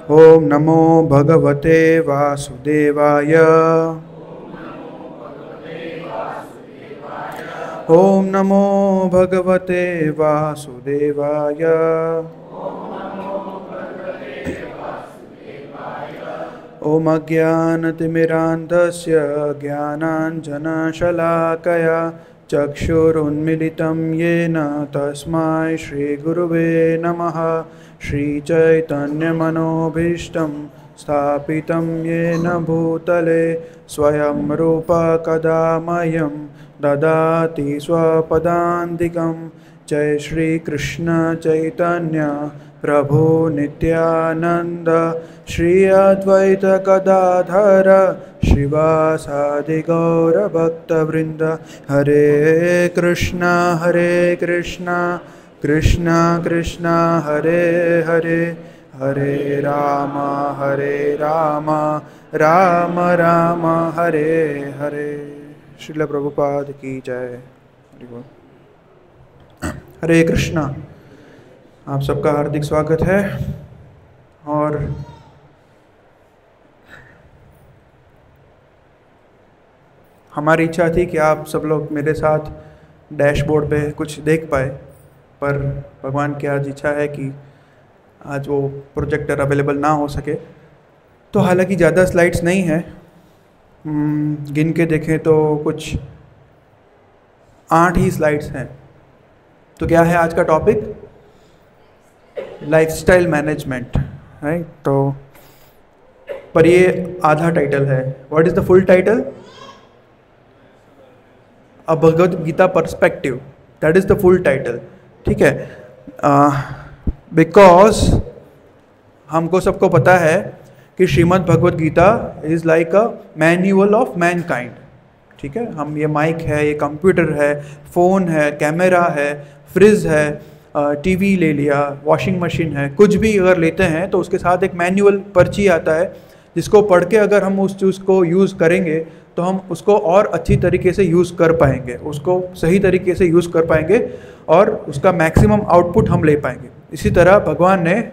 ओम नमो भगवते वासुदेवाय। ओम नमो भगवते वासुदेवाय। ओम अज्ञानतिमिरान्धस्य ज्ञानाञ्जनशलाकया चक्षुरुन्मिलितं येन तस्मै श्रीगुरुवे नमः। श्रीचैतन्यमनोभीष्टं स्थापितं येन भूतले स्वयं रूप कदा मह्यं ददाति स्वपदान्तिकं। जय श्री कृष्ण चैतन्य प्रभु नित्यानंद श्री अद्वैत गदाधर श्रीवासादि गौर भक्तवृंद। हरे कृष्णा कृष्ण कृष्ण हरे हरे, हरे राम राम राम हरे हरे। श्रील प्रभुपाद की जय। हरे कृष्णा। आप सबका हार्दिक स्वागत है। और हमारी इच्छा थी कि आप सब लोग मेरे साथ डैशबोर्ड पे कुछ देख पाए, पर भगवान की आज इच्छा है कि आज वो प्रोजेक्टर अवेलेबल ना हो सके। तो हालांकि ज़्यादा स्लाइड्स नहीं है, गिन के देखें तो कुछ 8 ही स्लाइड्स हैं। तो क्या है आज का टॉपिक? Lifestyle management, right. तो पर ये आधा टाइटल है। What is the full title? A Bhagavad Gita perspective, that is the full title. ठीक है, बिकॉज हमको सबको पता है कि Shrimad Bhagavad Gita is like a manual of mankind. ठीक है, हम ये माइक है, ये कंप्यूटर है, फ़ोन है, कैमरा है, फ्रिज है, टीवी ले लिया, वॉशिंग मशीन है, कुछ भी अगर लेते हैं तो उसके साथ एक मैनुअल पर्ची आता है, जिसको पढ़ के अगर हम उस चीज़ को यूज़ करेंगे तो हम उसको और अच्छी तरीके से यूज़ कर पाएंगे, उसको सही तरीके से यूज़ कर पाएंगे और उसका मैक्सिमम आउटपुट हम ले पाएंगे। इसी तरह भगवान ने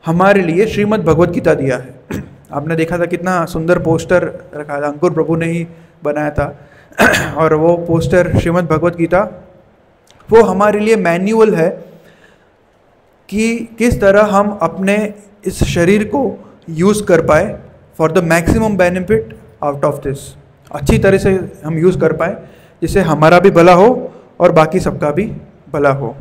हमारे लिए श्रीमद् भगवद गीता दिया है। आपने देखा था कितना सुंदर पोस्टर रखा था, अंकुर प्रभु ने ही बनाया था। और वो पोस्टर श्रीमद् भगवद गीता वो हमारे लिए मैन्युअल है कि किस तरह हम अपने इस शरीर को यूज़ कर पाए for the maximum benefit out of this. अच्छी तरह से हम यूज़ कर पाए जिससे हमारा भी भला हो और बाकी सबका भी भला हो।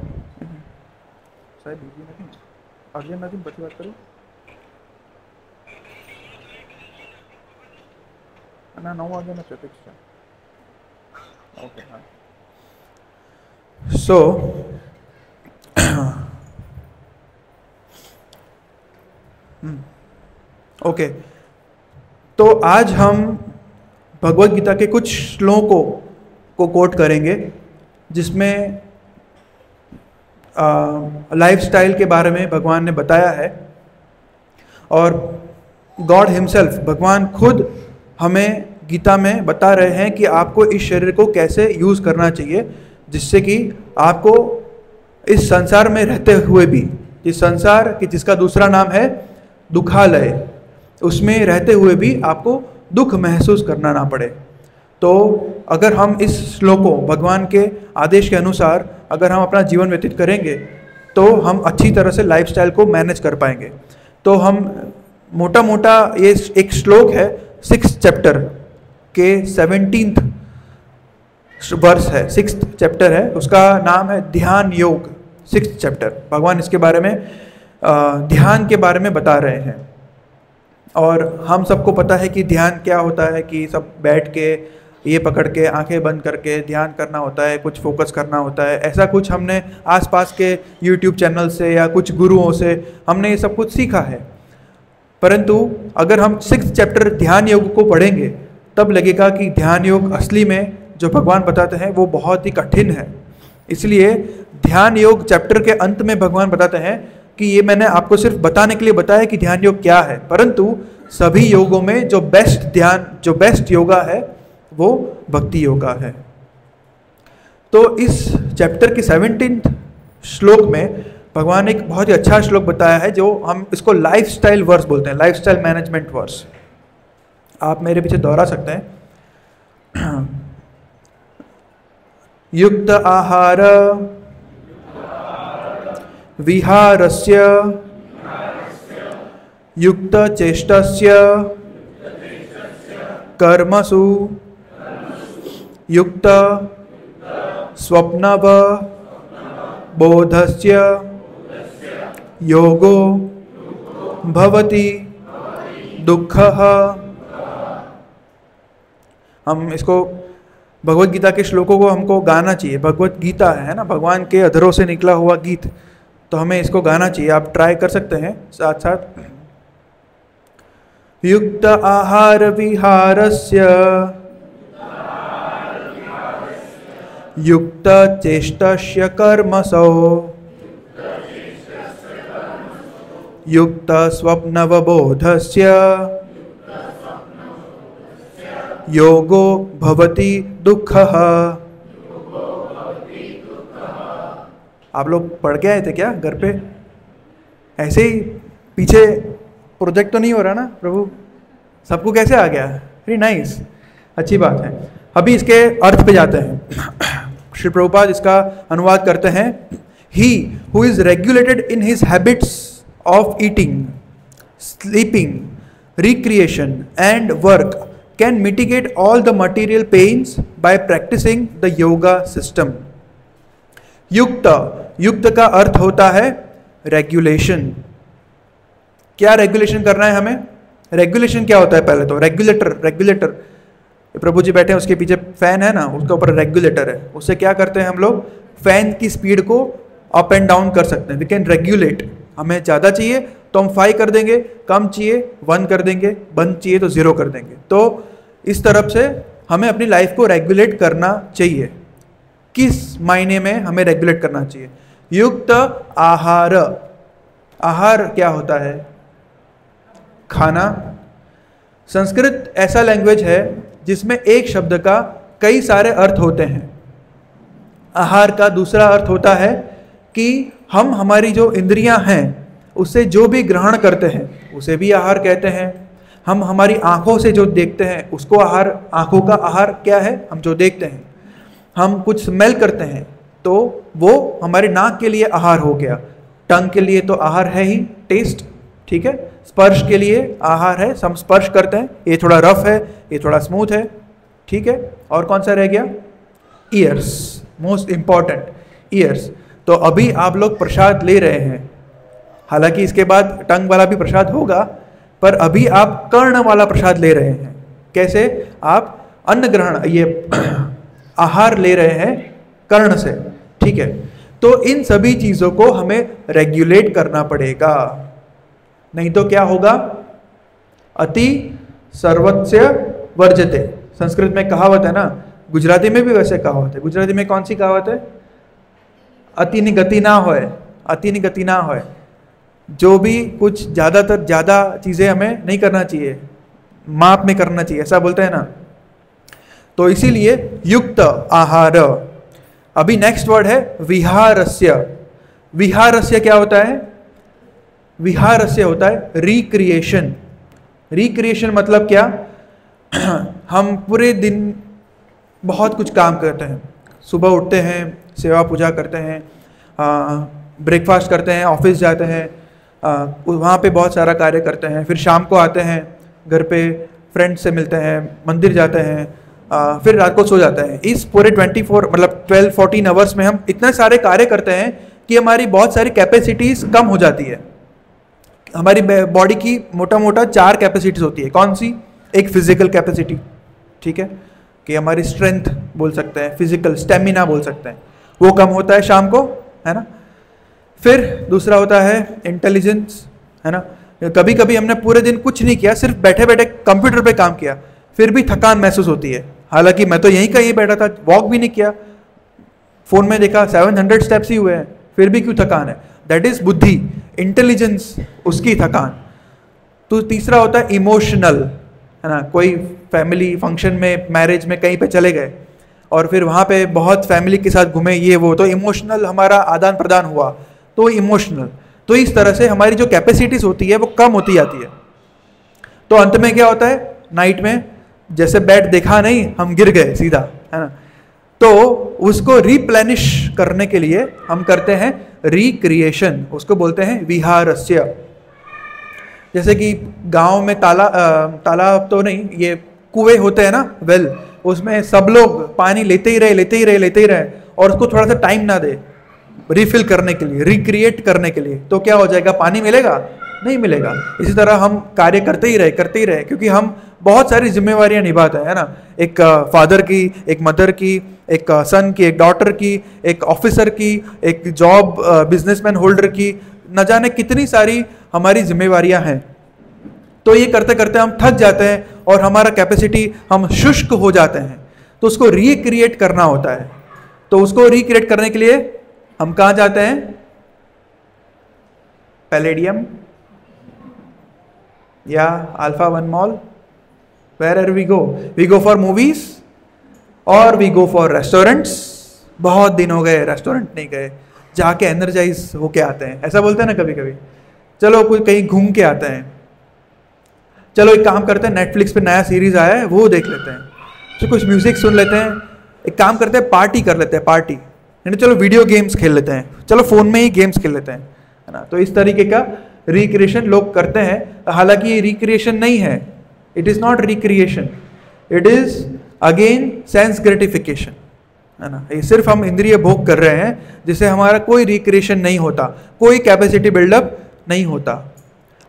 सो ओके, तो आज हम भगवद गीता के कुछ श्लोकों को कोट करेंगे जिसमें लाइफस्टाइल के बारे में भगवान ने बताया है। और गॉड हिमसेल्फ, भगवान खुद हमें गीता में बता रहे हैं कि आपको इस शरीर को कैसे यूज़ करना चाहिए, जिससे कि आपको इस संसार में रहते हुए भी, इस संसार की जिसका दूसरा नाम है दुखालय, उसमें रहते हुए भी आपको दुख महसूस करना ना पड़े। तो अगर हम इस श्लोकों, भगवान के आदेश के अनुसार अगर हम अपना जीवन व्यतीत करेंगे तो हम अच्छी तरह से लाइफस्टाइल को मैनेज कर पाएंगे। तो हम मोटा मोटा, ये एक श्लोक है 6th चैप्टर के 17th वर्ष है, 6th चैप्टर है, उसका नाम है ध्यान योग। 6th चैप्टर, भगवान इसके बारे में ध्यान के बारे में बता रहे हैं। और हम सबको पता है कि ध्यान क्या होता है, कि सब बैठ के ये पकड़ के आंखें बंद करके ध्यान करना होता है, कुछ फोकस करना होता है। ऐसा कुछ हमने आसपास के YouTube चैनल से या कुछ गुरुओं से हमने ये सब कुछ सीखा है। परंतु अगर हम 6th चैप्टर ध्यान योग को पढ़ेंगे तब लगेगा कि ध्यान योग असली में जो भगवान बताते हैं वो बहुत ही कठिन है। इसलिए ध्यान योग चैप्टर के अंत में भगवान बताते हैं कि ये मैंने आपको सिर्फ बताने के लिए बताया कि ध्यान योग क्या है, परंतु सभी योगों में जो बेस्ट योगा है वो भक्ति योगा है। तो इस चैप्टर के 17th श्लोक में भगवान ने एक बहुत ही अच्छा श्लोक बताया है, जो हम इसको लाइफस्टाइल वर्स बोलते हैं, लाइफस्टाइल मैनेजमेंट वर्स। आप मेरे पीछे दोहरा सकते हैं। युक्त आहार विहारस्य युक्त चेष्टस्य कर्मसु युक्त स्वप्नव बोधस्य योगो भवति दुःखः। हम इसको भगवत गीता के श्लोकों को हमको गाना चाहिए। भगवत गीता है ना, भगवान के अधरों से निकला हुआ गीत, तो हमें इसको गाना चाहिए। आप ट्राई कर सकते हैं साथ साथ। युक्त आहार विहारस्य युक्त चेष्टस्य कर्मसो युक्त स्वप्नवबोधस्य योगो भवति दुःखः। आप लोग पढ़ के आए थे क्या घर पे? ऐसे ही पीछे प्रोजेक्ट तो नहीं हो रहा ना प्रभु? सबको कैसे आ गया? वेरी नाइस, अच्छी बात है। अभी इसके अर्थ पे जाते हैं। श्री प्रभुपाद इसका अनुवाद करते हैं। He who is regulated in his habits of eating, sleeping, recreation and work can mitigate all the material pains by practising the yoga system. युक्त, युक्त का अर्थ होता है रेगुलेशन। क्या रेगुलेशन करना है हमें? रेगुलेशन क्या होता है? पहले तो रेगुलेटर, रेगुलेटर प्रभु जी बैठे हैं, उसके पीछे फैन है ना, उसके ऊपर रेगुलेटर है। उससे क्या करते हैं हम लोग? फैन की स्पीड को अप एंड डाउन कर सकते हैं। We can regulate. हमें ज़्यादा चाहिए तो हम 5 कर देंगे, कम चाहिए 1 कर देंगे, बंद चाहिए तो 0 कर देंगे। तो इस तरफ से हमें अपनी लाइफ को रेगुलेट करना चाहिए। किस मायने में हमें रेगुलेट करना चाहिए? युक्त आहार, आहार क्या होता है? खाना। संस्कृत ऐसा लैंग्वेज है जिसमें एक शब्द का कई सारे अर्थ होते हैं। आहार का दूसरा अर्थ होता है कि हम हमारी जो इंद्रियां हैं उससे जो भी ग्रहण करते हैं उसे भी आहार कहते हैं। हम हमारी आंखों से जो देखते हैं उसको आहार, आंखों का आहार क्या है? हम जो देखते हैं। हम कुछ स्मेल करते हैं तो वो हमारे नाक के लिए आहार हो गया। टंग के लिए तो आहार है ही, टेस्ट, ठीक है। स्पर्श के लिए आहार है, हम स्पर्श करते हैं, ये थोड़ा रफ है, ये थोड़ा स्मूथ है, ठीक है। और कौन सा रह गया? Years, most important, years. तो अभी आप लोग प्रसाद ले रहे हैं, हालांकि इसके बाद टंग वाला भी प्रसाद होगा, पर अभी आप कर्ण वाला प्रसाद ले रहे हैं। कैसे? आप अन्न ग्रहण, ये आहार ले रहे हैं कर्ण से, ठीक है। तो इन सभी चीजों को हमें रेगुलेट करना पड़ेगा, नहीं तो क्या होगा? अति सर्वस्य वर्जते। संस्कृत में कहावत है ना, गुजराती में भी वैसे कहावत है। गुजराती में कौन सी कहावत है? अति नि गति ना होए, अति नि गति ना होए। जो भी कुछ ज़्यादातर ज़्यादा चीज़ें हमें नहीं करना चाहिए, माप में करना चाहिए, ऐसा बोलते हैं ना। तो इसीलिए युक्त आहार। अभी नेक्स्ट वर्ड है विहारस्य। विहारस्य क्या होता है? विहारस्य होता है रिक्रिएशन। रिक्रिएशन मतलब क्या? हम पूरे दिन बहुत कुछ काम करते हैं। सुबह उठते हैं, सेवा पूजा करते हैं, ब्रेकफास्ट करते हैं, ऑफिस जाते हैं, वहाँ पे बहुत सारा कार्य करते हैं, फिर शाम को आते हैं घर पे, फ्रेंड्स से मिलते हैं, मंदिर जाते हैं, फिर रात को सो जाते हैं। इस पूरे 24 मतलब 12-14 आवर्स में हम इतने सारे कार्य करते हैं कि हमारी बहुत सारी कैपेसिटीज़ कम हो जाती है। हमारी बॉडी की मोटा मोटा 4 कैपेसिटीज़ होती है। कौन सी? एक फिजिकल कैपेसिटी, ठीक है, कि हमारी स्ट्रेंथ बोल सकते हैं, फिजिकल स्टेमिना बोल सकते हैं, वो कम होता है शाम को, है ना। फिर दूसरा होता है इंटेलिजेंस, है ना। कभी कभी हमने पूरे दिन कुछ नहीं किया, सिर्फ बैठे बैठे कंप्यूटर पे काम किया, फिर भी थकान महसूस होती है। हालांकि मैं तो यहीं का यहीं बैठा था, वॉक भी नहीं किया, फोन में देखा 700 स्टेप्स ही हुए हैं, फिर भी क्यों थकान है? दैट इज बुद्धि, इंटेलिजेंस, उसकी थकान। तो तीसरा होता है इमोशनल, है ना। कोई फैमिली फंक्शन में, मैरिज में कहीं पे चले गए और फिर वहाँ पे बहुत फैमिली के साथ घूमे, ये वो, तो इमोशनल हमारा आदान प्रदान हुआ, तो इमोशनल। तो इस तरह से हमारी जो कैपेसिटीज होती है वो कम होती जाती है। तो अंत में क्या होता है, नाइट में जैसे बेड देखा नहीं, हम गिर गए सीधा, है ना। तो उसको रिप्लेनिश करने के लिए हम करते हैं रिक्रिएशन, उसको बोलते हैं विहारस्य। जैसे कि गांव में तालाब तो नहीं, ये कुएं होते हैं ना, वेल, उसमें सब लोग पानी लेते ही रहे और उसको थोड़ा सा टाइम ना दे रिफिल करने के लिए, रिक्रिएट करने के लिए, तो क्या हो जाएगा, पानी मिलेगा, नहीं मिलेगा। इसी तरह हम कार्य करते ही रहे क्योंकि हम बहुत सारी जिम्मेवारियां निभाते हैं, है ना। एक फादर की, एक मदर की, एक सन की, एक डॉटर की, एक ऑफिसर की, एक जॉब बिजनेसमैन होल्डर की, न जाने कितनी सारी हमारी जिम्मेवारियां हैं। तो ये करते करते हम थक जाते हैं और हमारा कैपेसिटी, हम शुष्क हो जाते हैं। तो उसको रिक्रिएट करना होता है। तो उसको रिक्रिएट करने के लिए हम कहाँ जाते हैं, पैलेडियम या Alpha One mall, where are we go for movies और वी गो फॉर रेस्टोरेंट्स। बहुत दिन हो गए रेस्टोरेंट नहीं गए, जाके एनर्जाइज होके आते हैं, ऐसा बोलते हैं ना कभी कभी। चलो कोई कहीं घूम के आते हैं, चलो एक काम करते हैं, नेटफ्लिक्स पे नया सीरीज आया है वो देख लेते हैं, तो कुछ म्यूजिक सुन लेते हैं, एक काम करते हैं पार्टी कर लेते हैं, पार्टी यानी चलो वीडियो गेम्स खेल लेते हैं, चलो फोन में ही गेम्स खेल लेते हैं, है ना। तो इस तरीके का रिक्रिएशन लोग करते हैं। हालांकि ये रिक्रिएशन नहीं है, it is not recreation, it is again sense gratification, है ना। ये सिर्फ हम इंद्रिय भोग कर रहे हैं, जिससे हमारा कोई रिक्रिएशन नहीं होता, कोई कैपेसिटी बिल्डअप नहीं होता।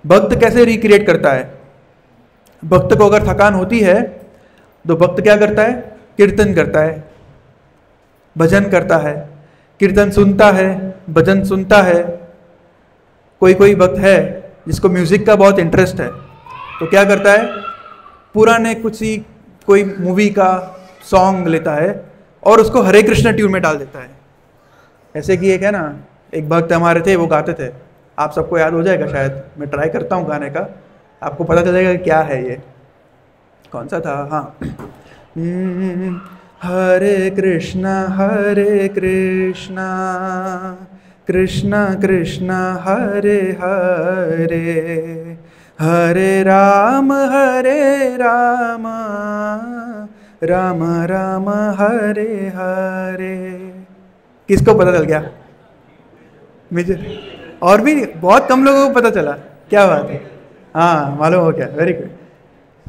भक्त कैसे रिक्रिएट करता है, भक्त को अगर थकान होती है तो भक्त क्या करता है, कीर्तन करता है, भजन करता है, कीर्तन सुनता है, भजन सुनता है। कोई कोई भक्त है जिसको म्यूजिक का बहुत इंटरेस्ट है, तो क्या करता है, पुराने कोई मूवी का सॉन्ग लेता है और उसको हरे कृष्ण ट्यून में डाल देता है। ऐसे कि एक है ना, एक भक्त हमारे थे, वो गाते थे, आप सबको याद हो जाएगा शायद, मैं ट्राई करता हूँ गाने का, आपको पता चलेगा क्या है ये, कौन सा था। हाँ, हरे कृष्णा कृष्णा कृष्णा हरे हरे, हरे राम राम राम हरे हरे। किसको पता चल गया, मुझे और भी बहुत कम लोगों को पता चला, क्या बात है। हाँ, मालूम हो क्या, very good.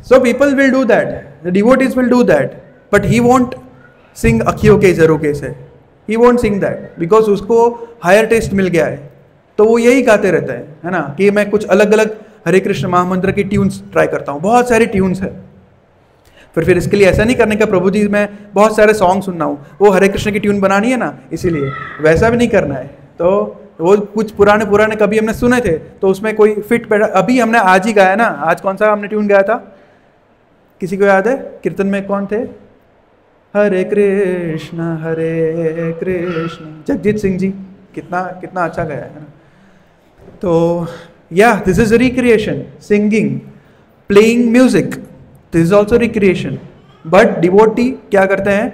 So people will do that, the devotees will do that, but he won't sing अखियों के जरों के से, he won't sing that because उसको हायर टेस्ट मिल गया है। तो वो यही गाते रहता है ना, कि मैं कुछ अलग अलग हरे कृष्ण महामंत्र की ट्यून्स ट्राई करता हूँ, बहुत सारी ट्यून्स है। फिर इसके लिए ऐसा नहीं करने का, प्रभु जी मैं बहुत सारे सॉन्ग सुनना हूँ, वो हरे कृष्ण की ट्यून बनानी है ना, इसीलिए वैसा भी नहीं करना है। तो वो कुछ पुराने कभी हमने सुने थे, तो उसमें कोई फिट बैठा, अभी हमने आज ही गाया ना, आज कौन सा हमने ट्यून गाया था, किसी को याद है, कीर्तन में कौन थे, हरे कृष्ण जगजीत सिंह जी, कितना अच्छा गाया है ना। तो या this is recreation, singing, playing music, this is also recreation. But devotee क्या करते हैं,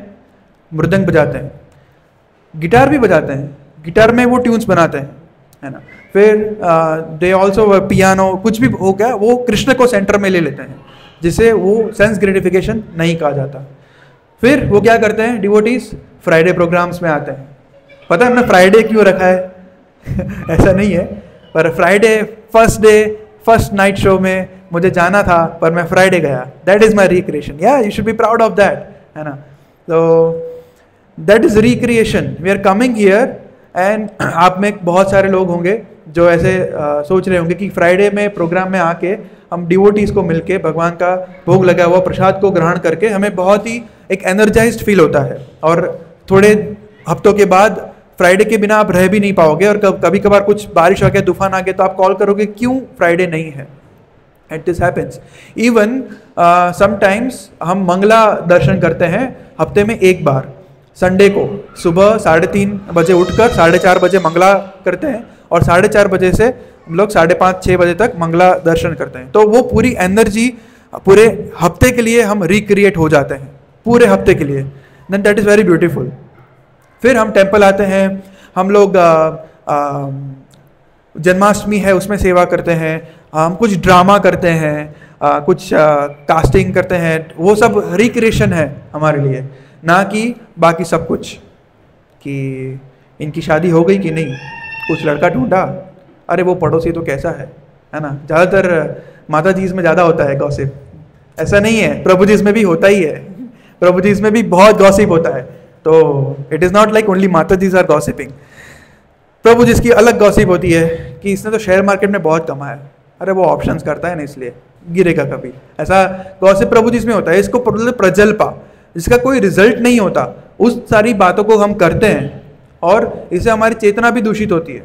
मृदंग बजाते हैं, गिटार भी बजाते हैं, गिटार में वो ट्यून्स बनाते हैं, है ना। फिर दे ऑल्सो पियानो, कुछ भी हो गया, वो कृष्ण को सेंटर में ले लेते हैं, जिसे वो सेंस ग्रेटिफिकेशन नहीं कहा जाता। फिर वो क्या करते हैं, डिवोटीज फ्राइडे प्रोग्राम्स में आते हैं। पता है हमने फ्राइडे क्यों रखा है ऐसा नहीं है, पर फ्राइडे फर्स्ट नाइट शो में मुझे जाना था, पर मैं फ्राइडे गया, दैट इज माई रिक्रिएशन। या you should be proud of that, है ना। तो that is recreation, we are coming here. And आप में बहुत सारे लोग होंगे जो ऐसे सोच रहे होंगे कि फ्राइडे में प्रोग्राम में आके हम डिवोटीज को मिलके भगवान का भोग लगा हुआ प्रसाद को ग्रहण करके हमें बहुत ही एक एनर्जाइज्ड फील होता है, और थोड़े हफ्तों के बाद फ्राइडे के बिना आप रह भी नहीं पाओगे, और कभी कभार कुछ बारिश आ गया, तूफान आ गया, तो आप कॉल करोगे क्यों फ्राइडे नहीं है। At this happens. Even sometimes हम मंगला दर्शन करते हैं हफ्ते में एक बार, संडे को सुबह 3:30 बजे उठकर 4:30 बजे मंगला करते हैं, और 4:30 बजे से हम लोग 5:30-6 बजे तक मंगला दर्शन करते हैं। तो वो पूरी एनर्जी पूरे हफ्ते के लिए हम रिक्रिएट हो जाते हैं, पूरे हफ्ते के लिए। Then that is very beautiful. फिर हम टेम्पल आते हैं, हम लोग जन्माष्टमी है उसमें सेवा करते हैं, हम कुछ ड्रामा करते हैं, कुछ कास्टिंग करते हैं, वो सब रिक्रिएशन है हमारे लिए, ना कि बाकी सब कुछ कि इनकी शादी हो गई कि नहीं, कुछ लड़का ढूंढा, अरे वो पड़ोसी तो कैसा है ना। ज़्यादातर माता जी में ज़्यादा होता है गॉसिप, ऐसा नहीं है, प्रभु जी में भी होता ही है, प्रभु जी में भी बहुत गॉसिप होता है। तो it is not like only माता जी आर गॉसिपिंग, प्रभु जी की अलग गॉसिप होती है कि इसने तो शेयर मार्केट में बहुत कमाया, अरे वो ऑप्शंस करता है ना इसलिए गिरेगा कभी, ऐसा गॉसिप प्रभु जी में होता है। इसको प्रजल्पा, जिसका कोई रिजल्ट नहीं होता, उस सारी बातों को हम करते हैं और इससे हमारी चेतना भी दूषित होती है।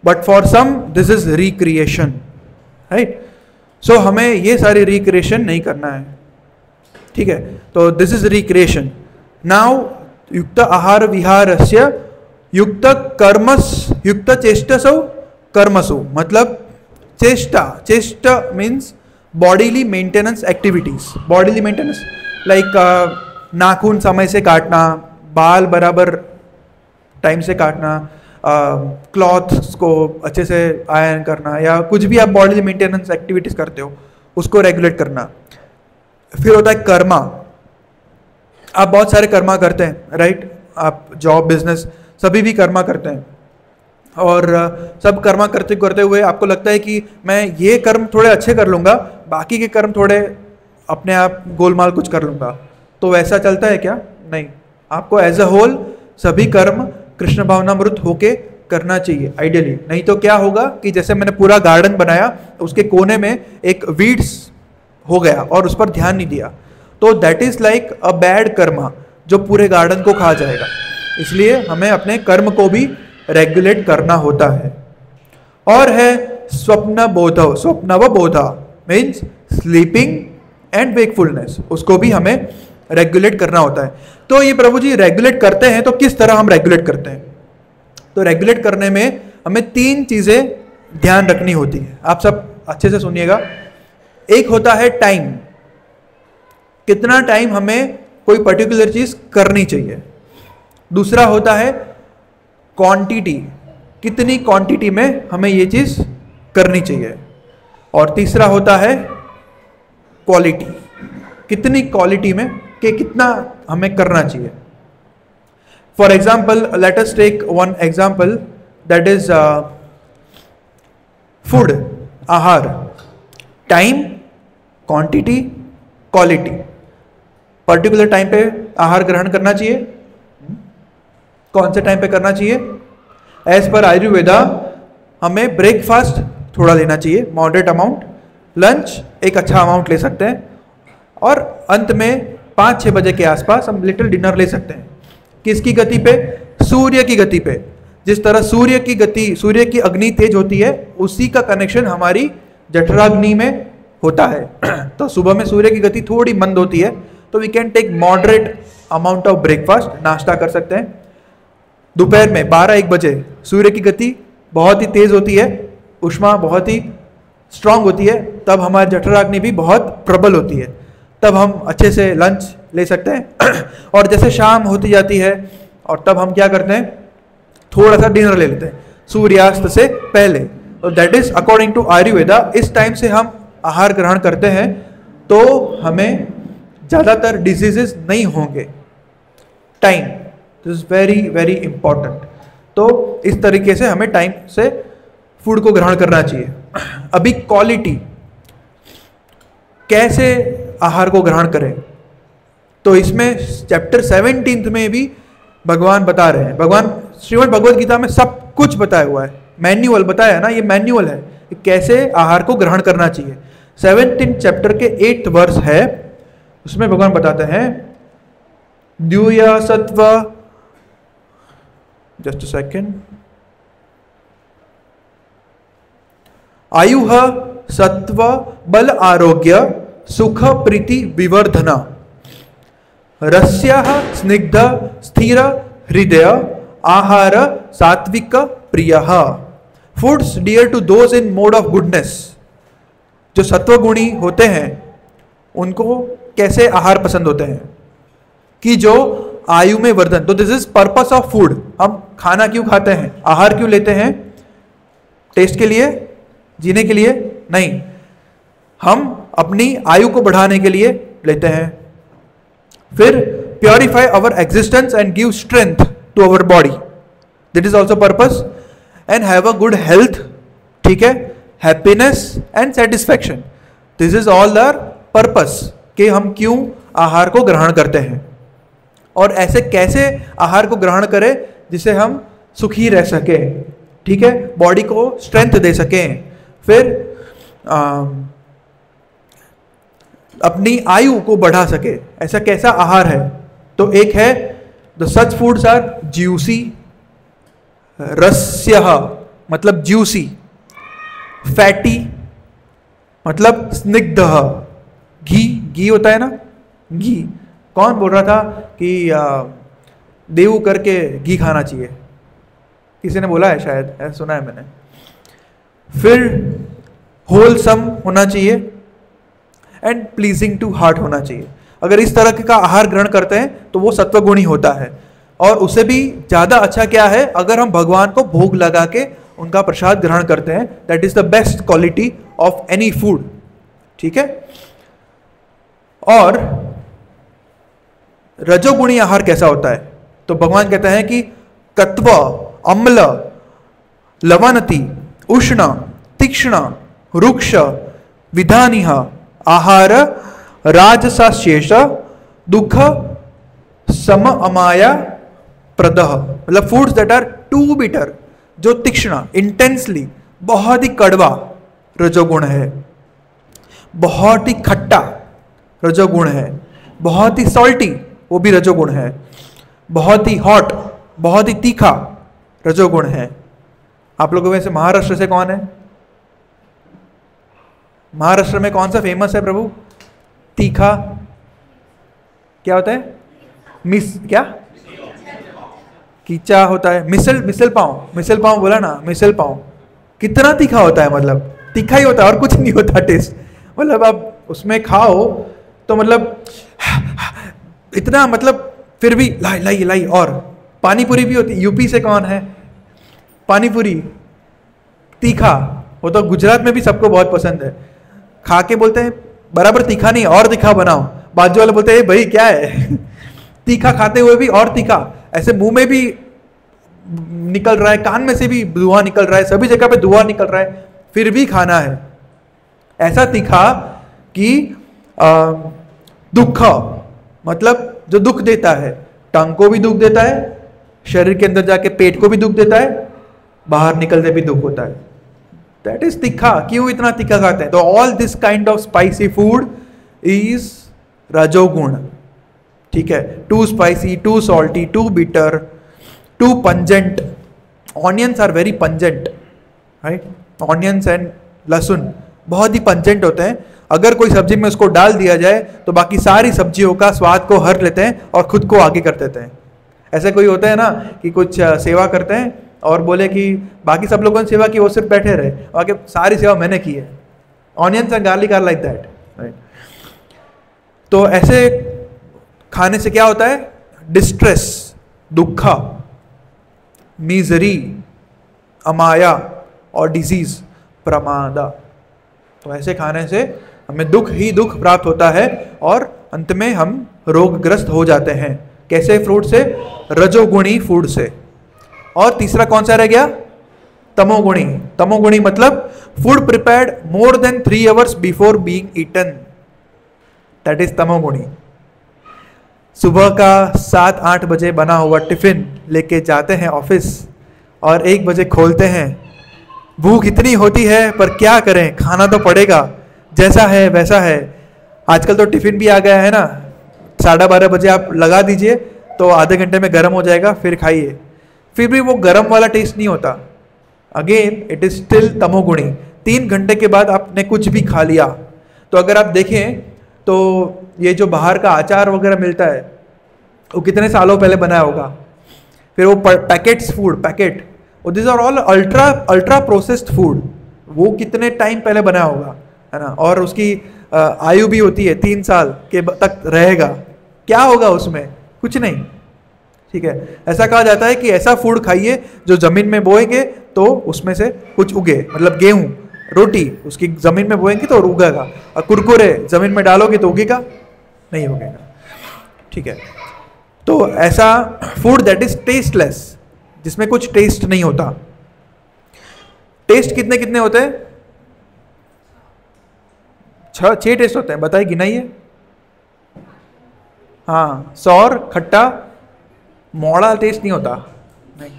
But for some this is recreation, right. So हमें ये सारी रिक्रिएशन नहीं करना है, ठीक है। तो दिस इज रिक्रिएशन। नाउ युक्त आहार विहारस्य युक्त कर्मस युक्त चेष्टसौ कर्मसु, मतलब चेष्टा means bodily maintenance activities, bodily maintenance like नाखून समय से काटना, बाल बराबर टाइम से काटना, क्लॉथ्स को अच्छे से आयरन करना, या कुछ भी आप बॉडी मेंटेनेंस एक्टिविटीज करते हो उसको रेगुलेट करना। फिर होता है कर्मा, आप बहुत सारे कर्मा करते हैं, राइट। आप जॉब बिजनेस सभी भी कर्मा करते हैं, और सब कर्मा करते करते हुए आपको लगता है कि मैं ये कर्म थोड़े अच्छे कर लूँगा, बाकी के कर्म थोड़े अपने आप गोलमाल कुछ कर लूँगा। तो वैसा चलता है क्या? नहीं, आपको एज अ होल सभी कर्म कृष्ण भावनामृत होके करना चाहिए आइडियली। नहीं तो क्या होगा कि जैसे मैंने पूरा गार्डन बनाया, उसके कोने में एक वीड्स हो गया और उस पर ध्यान नहीं दिया, तो that is like a bad Karma जो पूरे गार्डन को खा जाएगा। इसलिए हमें अपने कर्म को भी रेगुलेट करना होता है। और है स्वप्न बोध, स्वप्नव बोधा मीन्स स्लीपिंग एंड वेकफुलनेस, उसको भी हमें रेगुलेट करना होता है। तो ये प्रभु जी रेगुलेट करते हैं, तो किस तरह हम रेगुलेट करते हैं? तो रेगुलेट करने में हमें 3 चीजें ध्यान रखनी होती है। आप सब अच्छे से सुनिएगा। एक होता है टाइम, कितना टाइम हमें कोई पर्टिकुलर चीज करनी चाहिए। दूसरा होता है क्वांटिटी, कितनी क्वांटिटी में हमें ये चीज करनी चाहिए। और तीसरा होता है क्वालिटी, कितनी क्वालिटी में कि कितना हमें करना चाहिए। For example, let us take one example, that is food, आहार। Time, quantity, quality. Particular time पे आहार ग्रहण करना चाहिए। कौन से टाइम पे करना चाहिए? एज पर आयुर्वेदा हमें ब्रेकफास्ट थोड़ा लेना चाहिए, मॉडरेट अमाउंट, लंच एक अच्छा अमाउंट ले सकते हैं, और अंत में 5-6 बजे के आसपास हम लिटिल डिनर ले सकते हैं। किसकी गति पे? सूर्य की गति पे। जिस तरह सूर्य की गति, सूर्य की अग्नि तेज होती है, उसी का कनेक्शन हमारी जठराग्नि में होता है। तो सुबह में सूर्य की गति थोड़ी मंद होती है, तो we can take moderate amount of breakfast, नाश्ता कर सकते हैं। दोपहर में 12-1 बजे सूर्य की गति बहुत ही तेज होती है, ऊष्मा बहुत ही स्ट्रांग होती है, तब हमारी जठराग्नि भी बहुत प्रबल होती है, तब हम अच्छे से लंच ले सकते हैं। और जैसे शाम होती जाती है, और तब हम क्या करते हैं, थोड़ा सा डिनर ले लेते हैं सूर्यास्त से पहले। तो that is according to Ayurveda. इस टाइम से हम आहार ग्रहण करते हैं तो हमें ज़्यादातर डिजीजेस नहीं होंगे। Time this is very very important. तो इस तरीके से हमें टाइम से फूड को ग्रहण करना चाहिए। अभी क्वालिटी, कैसे आहार को ग्रहण करें, तो इसमें चैप्टर 17 में भी भगवान बता रहे हैं। भगवान श्रीमद् भगवद गीता में सब कुछ बताया हुआ है, मैन्युअल बताया है ना, ये मैन्युअल है कि कैसे आहार को ग्रहण करना चाहिए। 17 चैप्टर के 8th वर्स है, उसमें भगवान बताते हैं द्यूया सत्व, जस्ट अ सेकेंड, आयुः सत्व बल आरोग्य सुख प्रीति विवर्धना, रस्यः स्निग्ध स्थिर हृदय आहार सात्विक प्रियः, foods dear to those in mode of goodness. जो सत्वगुणी होते हैं उनको कैसे आहार पसंद होते हैं कि जो आयु में वर्धन। तो this is purpose of food. हम खाना क्यों खाते हैं, आहार क्यों लेते हैं? टेस्ट के लिए, जीने के लिए नहीं, हम अपनी आयु को बढ़ाने के लिए लेते हैं। फिर purify our existence and give strength to our body, that is also purpose. And have a good health, ठीक है, happiness and satisfaction, this is all the purpose कि हम क्यों आहार को ग्रहण करते हैं और ऐसे कैसे आहार को ग्रहण करें जिससे हम सुखी रह सकें, ठीक है, बॉडी को स्ट्रेंथ दे सकें। फिर अपनी आयु को बढ़ा सके, ऐसा कैसा आहार है? तो एक है the such foods are juicy, रस्यः मतलब ज्यूसी, फैटी मतलब स्निग्ध, घी होता है ना, घी। कौन बोल रहा था कि देव करके घी खाना चाहिए? किसी ने बोला है शायद, ऐसा सुना है मैंने। फिर होलसम होना चाहिए एंड प्लीजिंग टू हार्ट होना चाहिए। अगर इस तरह का आहार ग्रहण करते हैं तो वो सत्वगुणी होता है। और उससे भी ज़्यादा अच्छा क्या है, अगर हम भगवान को भोग लगा के उनका प्रसाद ग्रहण करते हैं, that is the best quality of any food, ठीक है। और रजोगुणी आहार कैसा होता है? तो भगवान कहते हैं कि कत्व, अम्ल, लवणति, उष्ण, तीक्ष्ण, रुक्ष, विधानिह आहार राजसाशेष दुख सम अमाया प्रदह, मतलब foods that are too bitter, जो तीक्ष्ण, इंटेंसली, बहुत ही कड़वा रजोगुण है, बहुत ही खट्टा रजोगुण है, बहुत ही सॉल्टी वो भी रजोगुण है, बहुत ही हॉट, बहुत ही तीखा रजोगुण है। आप लोगों में से महाराष्ट्र से कौन है? महाराष्ट्र में कौन सा फेमस है प्रभु? तीखा क्या होता है? क्या कीचा होता है, मिसल पाव बोला ना, मिसल पाव कितना तीखा होता है, मतलब तीखा ही होता है और कुछ नहीं होता टेस्ट। मतलब आप उसमें खाओ तो मतलब इतना, मतलब फिर भी लाई। और पानी पूरी भी होती है। यूपी से कौन है? पानी पूरी तीखा, वो तो गुजरात में भी सबको बहुत पसंद है। खा के बोलते हैं बराबर तीखा नहीं, और तीखा बनाओ। बाजू वाले बोलते हैं भाई क्या है तीखा खाते हुए भी और तीखा, ऐसे मुंह में भी निकल रहा है, कान में से भी धुआं निकल रहा है, सभी जगह पे धुआं निकल रहा है, फिर भी खाना है। ऐसा तीखा कि दुख, मतलब जो दुख देता है, टंग को भी दुख देता है, शरीर के अंदर जाके पेट को भी दुख देता है, बाहर निकलते भी दुख होता है। दैट इज तीखा। क्यों इतना तीखा खाते हैं? तो all this kind of spicy food is rajoguna, ठीक है। Too spicy, too salty, too bitter, too pungent. Onions are very pungent, right? Onions and लहसुन बहुत ही पंजेंट होते हैं। अगर कोई सब्जी में उसको डाल दिया जाए तो बाकी सारी सब्जियों का स्वाद को हर लेते हैं और खुद को आगे कर देते हैं। ऐसा कोई होता है ना कि कुछ सेवा करते हैं और बोले कि बाकी सब लोगों ने सेवा की, वो सिर्फ बैठे रहे, आगे सारी सेवा मैंने की है। Onions and garlic are like that, right? तो ऐसे खाने से क्या होता है? डिस्ट्रेस, दुख, मिजरी, अमाया और डिजीज, प्रमादा। तो ऐसे खाने से हमें दुख ही दुख प्राप्त होता है और अंत में हम रोगग्रस्त हो जाते हैं। कैसे फ्रूट से? रजोगुणी फूड से। और तीसरा कौन सा रह गया? तमोगुणी। तमोगुणी मतलब food prepared more than 3 hours before being eaten, that is तमोगुणी। सुबह का 7-8 बजे बना हुआ टिफिन लेके जाते हैं ऑफिस और 1 बजे खोलते हैं। भूख इतनी होती है पर क्या करें, खाना तो पड़ेगा, जैसा है वैसा है। आजकल तो टिफिन भी आ गया है ना, 12:30 बजे आप लगा दीजिए तो आधे घंटे में गर्म हो जाएगा, फिर खाइए। फिर भी वो गर्म वाला टेस्ट नहीं होता। अगेन इट इज स्टिल तमोगुणी। 3 घंटे के बाद आपने कुछ भी खा लिया। तो अगर आप देखें तो ये जो बाहर का अचार वगैरह मिलता है वो कितने सालों पहले बनाया होगा। फिर वो packets food, packet, this are all ultra processed food, वो कितने टाइम पहले बनाया होगा, है ना। और उसकी आयु भी होती है 3 साल के तक रहेगा। क्या होगा उसमें? कुछ नहीं, ठीक है, ऐसा कहा जाता है कि ऐसा फूड खाइए जो जमीन में बोएंगे तो उसमें से कुछ उगे, मतलब गेहूं, रोटी उसकी जमीन में बोएंगे तो उगेगा, और कुरकुरे जमीन में डालोगे तो उगेगा नहीं उगेगा। ठीक है, तो ऐसा फूड दैट इज टेस्टलेस, जिसमें कुछ टेस्ट नहीं होता। टेस्ट कितने कितने होते हैं? 6 टेस्ट होते हैं, बताइए, गिनाइए। हाँ, सौर, खट्टा, मौड़ा टेस्ट नहीं होता, नहीं,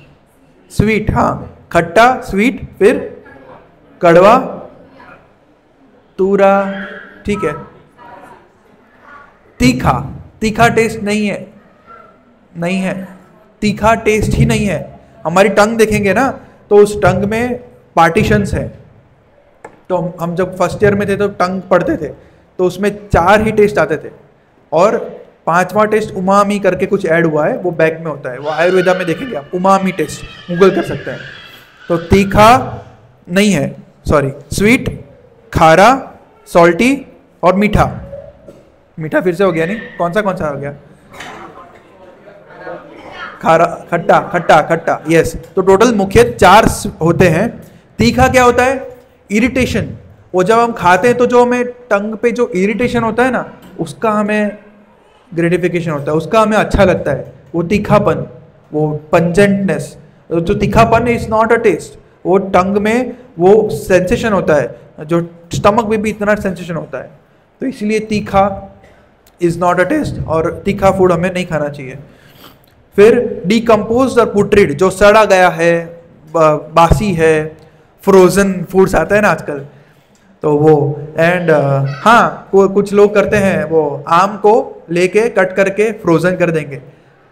स्वीट, हाँ, खट्टा, स्वीट, फिर कड़वा, तूरा, ठीक है, तीखा। तीखा टेस्ट नहीं है, नहीं है, तीखा टेस्ट ही नहीं है। हमारी टंग देखेंगे ना तो उस टंग में पार्टीशंस है। तो हम जब फर्स्ट ईयर में थे तो टंग पढ़ते थे तो उसमें 4 ही टेस्ट आते थे, और 5वां टेस्ट उमामी करके कुछ ऐड हुआ है, वो बैक में होता है, वो आयुर्वेदा में देखेंगे आप, उमामी टेस्ट गूगल कर सकते हैं। तो तीखा नहीं है, सॉरी, स्वीट, खारा, सॉल्टी और मीठा। मीठा फिर से हो गया नहीं, कौन सा हो गया? खारा, खट्टा, खट्टा, खट्टा, यस। तो टोटल मुख्य 4 होते हैं। तीखा क्या होता है? इरिटेशन। वो जब हम खाते हैं तो जो हमें टंग पे जो इरिटेशन होता है ना, उसका हमें ग्रेटिफिकेशन होता है, उसका हमें अच्छा लगता है, वो तीखापन, वो पंजेंटनेस। जो तीखापन इज नॉट अ टेस्ट, वो टंग में वो सेंसेशन होता है, जो स्टमक में भी इतना सेंसेशन होता है। तो इसलिए तीखा इज नॉट अ टेस्ट, और तीखा फूड हमें नहीं खाना चाहिए। फिर डिकम्पोज और पुट्रिड, जो सड़ा गया है, बासी है, फ्रोजन फूड्स आता है ना आजकल, तो वो। एंड हाँ, कुछ लोग करते हैं, वो आम को लेके कट करके फ्रोजन कर देंगे,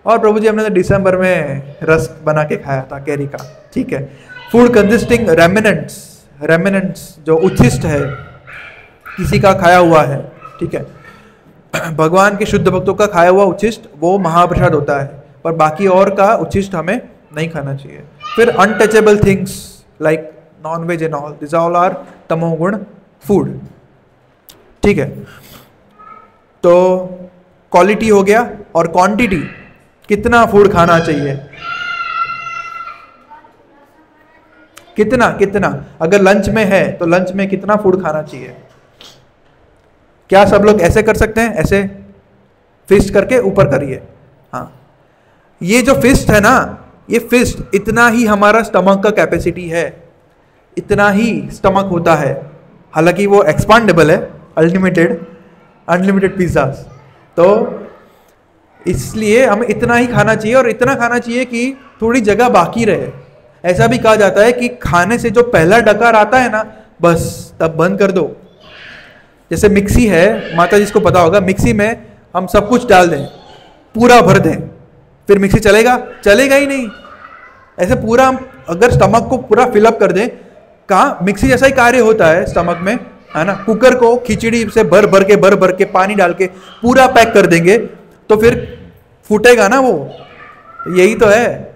और प्रभु जी हमने तो दिसंबर में रस बना के खाया था कैरी का, ठीक है। फूड कंसिस्टिंग रेमिनेंट्स, जो उच्छिष्ट है, किसी का खाया हुआ है, ठीक है, भगवान के शुद्ध भक्तों का खाया हुआ उच्छिष्ट वो महाप्रसाद होता है, पर बाकी और का उच्छिष्ट हमें नहीं खाना चाहिए। फिर untouchable things like non veg and all, this all are tamoguna food, ठीक है। तो क्वालिटी हो गया, और क्वांटिटी, कितना फूड खाना चाहिए, कितना अगर लंच में है तो लंच में कितना फूड खाना चाहिए। क्या सब लोग ऐसे कर सकते हैं? ऐसे फिस्ट करके ऊपर करिए, हाँ। ये जो फिस्ट है ना, ये फिस्ट, इतना ही हमारा स्टमक का कैपेसिटी है, इतना ही स्टमक होता है। हालांकि वो एक्सपांडेबल है, अनलिमिटेड पिज्जा, तो इसलिए हमें इतना ही खाना चाहिए, और इतना खाना चाहिए कि थोड़ी जगह बाकी रहे। ऐसा भी कहा जाता है कि खाने से जो पहला डकार आता है ना, बस तब बंद कर दो। जैसे मिक्सी है, माता जी को पता होगा, मिक्सी में हम सब कुछ डाल दें, पूरा भर दें, फिर मिक्सी चलेगा ही नहीं। ऐसे पूरा हम अगर स्टमक को पूरा फिलअप कर दें, कहाँ मिक्सी जैसा ही कार्य होता है स्टमक में, है ना। कुकर को खिचड़ी से भर भर के पानी डाल के पूरा पैक कर देंगे तो फिर फूटेगा ना वो, यही तो है।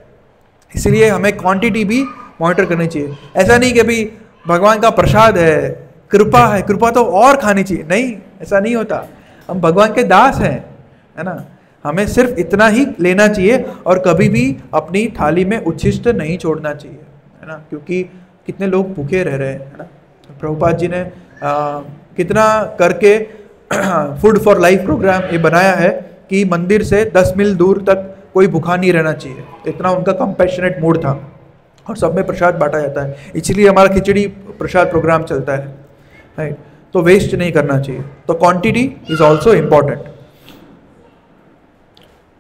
इसलिए हमें क्वांटिटी भी मॉनिटर करनी चाहिए। ऐसा नहीं कि अभी भगवान का प्रसाद है, कृपा है, कृपा तो और खानी चाहिए, नहीं, ऐसा नहीं होता। हम भगवान के दास हैं, है ना, हमें सिर्फ इतना ही लेना चाहिए, और कभी भी अपनी थाली में उच्छिष्ट नहीं छोड़ना चाहिए, है ना, क्योंकि कितने लोग भूखे रह रहे हैं, है ना। प्रभुपाद जी ने कितना करके फूड फॉर लाइफ प्रोग्राम ये बनाया है कि मंदिर से 10 मील दूर तक कोई भूखा नहीं रहना चाहिए, इतना उनका कंपैशनेट मूड था, और सब में प्रसाद बांटा जाता है। इसलिए हमारा खिचड़ी प्रसाद प्रोग्राम चलता है, राइट। तो वेस्ट नहीं करना चाहिए, तो क्वांटिटी इज ऑल्सो इम्पॉर्टेंट।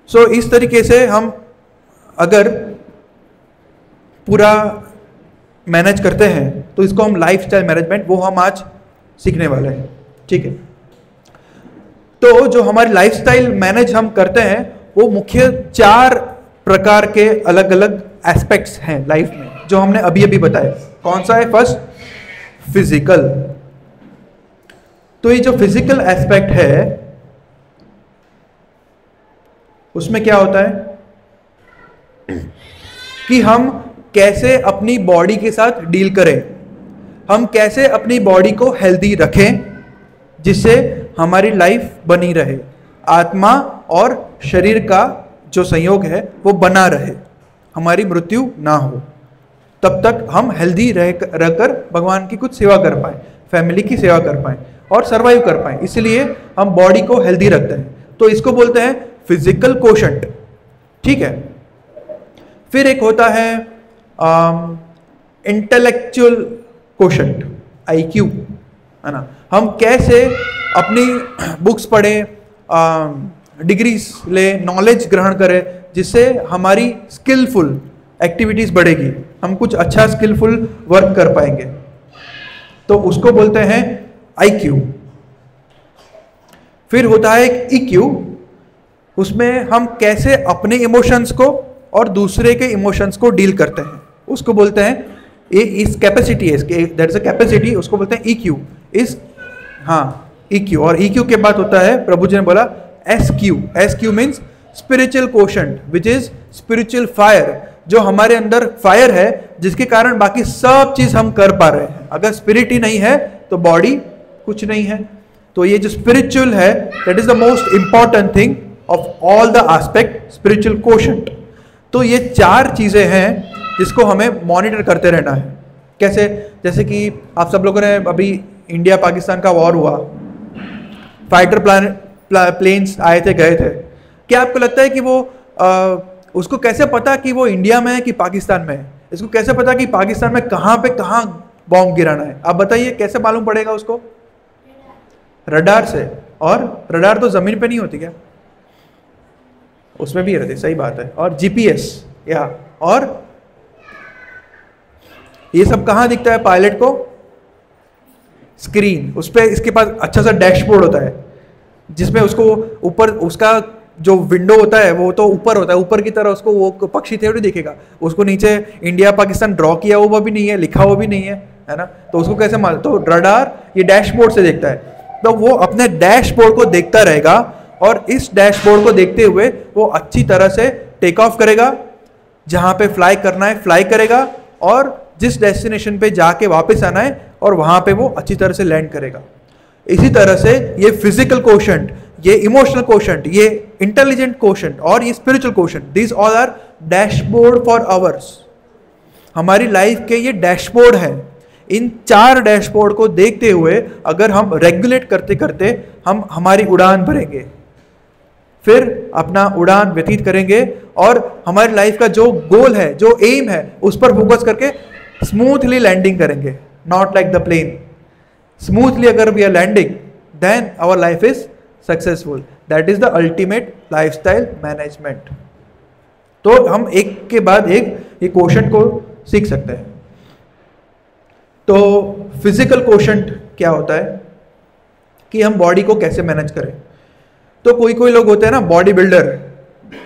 सो इस तरीके से हम अगर पूरा मैनेज करते हैं तो इसको हम लाइफस्टाइल मैनेजमेंट, वो हम आज सीखने वाले हैं, ठीक है। तो जो हमारी लाइफस्टाइल मैनेज हम करते हैं, वो मुख्य 4 प्रकार के अलग अलग एस्पेक्ट्स हैं लाइफ में, जो हमने अभी अभी बताए। कौन सा है? First, physical. तो ये जो फिजिकल एस्पेक्ट है, उसमें क्या होता है कि हम कैसे अपनी बॉडी के साथ डील करें, हम कैसे अपनी बॉडी को हेल्दी रखें जिससे हमारी लाइफ बनी रहे, आत्मा और शरीर का जो संयोग है वो बना रहे, हमारी मृत्यु ना हो, तब तक हम हेल्दी रहकर भगवान की कुछ सेवा कर पाएँ, फैमिली की सेवा कर पाएँ और सर्वाइव कर पाएँ। इसलिए हम बॉडी को हेल्दी रखते हैं। तो इसको बोलते हैं फिजिकल कोशंट, ठीक है। फिर एक होता है इंटेलेक्चुअल कोशंट, IQ, है ना। हम कैसे अपनी बुक्स पढ़ें, डिग्रीज ले, नॉलेज ग्रहण करें, जिससे हमारी स्किलफुल एक्टिविटीज बढ़ेगी, हम कुछ अच्छा स्किलफुल वर्क कर पाएंगे, तो उसको बोलते हैं IQ। फिर होता है एक EQ, उसमें हम कैसे अपने इमोशंस को और दूसरे के इमोशंस को डील करते हैं, उसको बोलते हैं इस कैपेसिटी है, दैट इज अ कैपेसिटी, उसको बोलते हैं EQ। इस EQ। और EQ के बाद होता है, प्रभु जी ने बोला SQ means spiritual quotient, which is spiritual fire, जो हमारे अंदर फायर है जिसके कारण बाकी सब चीज हम कर पा रहे हैं। अगर स्पिरिट ही नहीं है तो बॉडी कुछ नहीं है। तो ये जो स्पिरिचुअल है, that is the most important thing of all the aspect, spiritual quotient. तो ये 4 चीजें हैं जिसको हमें मॉनिटर करते रहना है। कैसे? जैसे कि आप सब लोगों ने अभी इंडिया पाकिस्तान का वॉर हुआ, फाइटर प्लेन्स आए थे, गए थे। क्या आपको लगता है कि वो उसको कैसे पता कि वो इंडिया में है कि पाकिस्तान में है? इसको कैसे पता कि पाकिस्तान में कहाँ पे कहाँ बॉम्ब गिराना है? आप बताइए, कैसे मालूम पड़ेगा उसको? रडार से। और रडार तो जमीन पे नहीं होती क्या? उसमें भी रहती, सही बात है। और GPS, या और ये सब कहाँ दिखता है पायलट को? स्क्रीन। उस पर इसके पास अच्छा सा डैशबोर्ड होता है जिसमें उसको ऊपर उसका जो विंडो होता है वो तो ऊपर होता है, ऊपर की तरह उसको वो पक्षी थोड़ी दिखेगा, उसको नीचे इंडिया पाकिस्तान ड्रॉ किया हुआ भी नहीं है, लिखा हुआ भी नहीं है, है ना। तो उसको कैसे मालूम? तो रडार ये डैशबोर्ड से देखता है, तो वो अपने डैशबोर्ड को देखता रहेगा और इस डैशबोर्ड को देखते हुए वो अच्छी तरह से टेक ऑफ करेगा, जहां पे फ्लाई करना है फ्लाई करेगा, और जिस डेस्टिनेशन पे जाके वापस आना है और वहां पे वो अच्छी तरह से लैंड करेगा। इसी तरह से ये फिजिकल कोशंट, ये इमोशनल कोशंट, ये इंटेलिजेंट कोशंट और ये spiritual quotient, this all are dashboard for ours. हमारी लाइफ के ये डैशबोर्ड है। इन 4 डैशबोर्ड को देखते हुए अगर हम रेगुलेट करते करते हम हमारी उड़ान भरेंगे, फिर अपना उड़ान व्यतीत करेंगे और हमारी लाइफ का जो गोल है, जो एम है, उस पर फोकस करके स्मूथली लैंडिंग करेंगे। Not like the plane, smoothly अगर we are landing, then our life is successful. That is the ultimate lifestyle management. तो हम एक के बाद एक ये क्वोशंट को सीख सकते हैं। तो फिजिकल क्वोशंट क्या होता है कि हम बॉडी को कैसे मैनेज करें। तो कोई कोई लोग होते हैं ना बॉडी बिल्डर,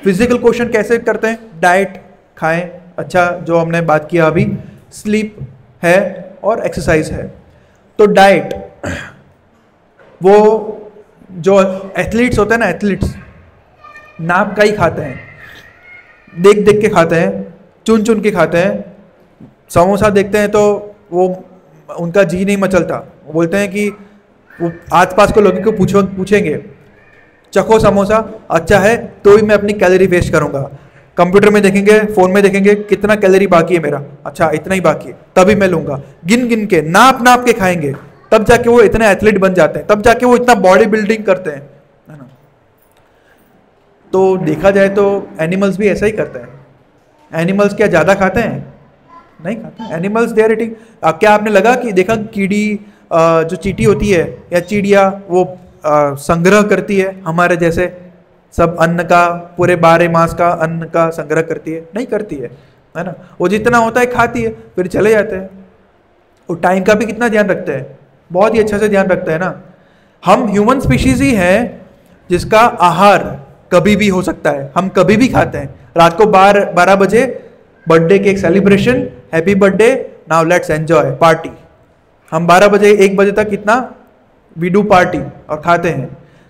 फिजिकल क्वोशंट कैसे करते हैं? डाइट खाएं, अच्छा जो हमने बात किया अभी, स्लीप है और एक्सरसाइज है। तो डाइट, वो जो एथलीट्स होते हैं ना, एथलीट्स नाप का ही खाते हैं, देख देख के खाते हैं, चुन चुन के खाते हैं। समोसा देखते हैं तो वो उनका जी नहीं मचलता, वो बोलते हैं कि वो आसपास के लोगों को पूछेंगे चखो समोसा, अच्छा है तो ही मैं अपनी कैलोरी वेस्ट करूंगा। कंप्यूटर में देखेंगे, फोन में देखेंगे कितना कैलोरी बाकी है मेरा, अच्छा इतना ही बाकी है, तभी मैं लूंगा। गिन गिन के, नाप नाप के खाएंगे, तब जाके वो इतने एथलीट बन जाते हैं, तब जाके वो इतना बॉडी बिल्डिंग करते हैं, है ना। तो देखा जाए तो एनिमल्स भी ऐसा ही करते हैं। एनिमल्स क्या ज़्यादा खाते हैं? नहीं खाते। Animals they are eating. क्या आपने लगा कि देखा कीड़ी जो चींटी होती है या चिड़िया, वो संग्रह करती है हमारे जैसे सब अन्न का, पूरे 12 मास का अन्न का संग्रह करती है? नहीं करती है ना। वो जितना होता है खाती है, फिर चले जाते हैं। वो टाइम का भी कितना ध्यान रखते हैं, बहुत ही अच्छा से ध्यान रखते हैं ना। हम ह्यूमन स्पीशीज ही हैं जिसका आहार कभी भी हो सकता है, हम कभी भी खाते हैं। रात को 12 बजे birthday cake celebration, happy birthday, now let's enjoy party. हम 12 बजे 1 बजे तक कितना वी डू पार्टी और खाते हैं।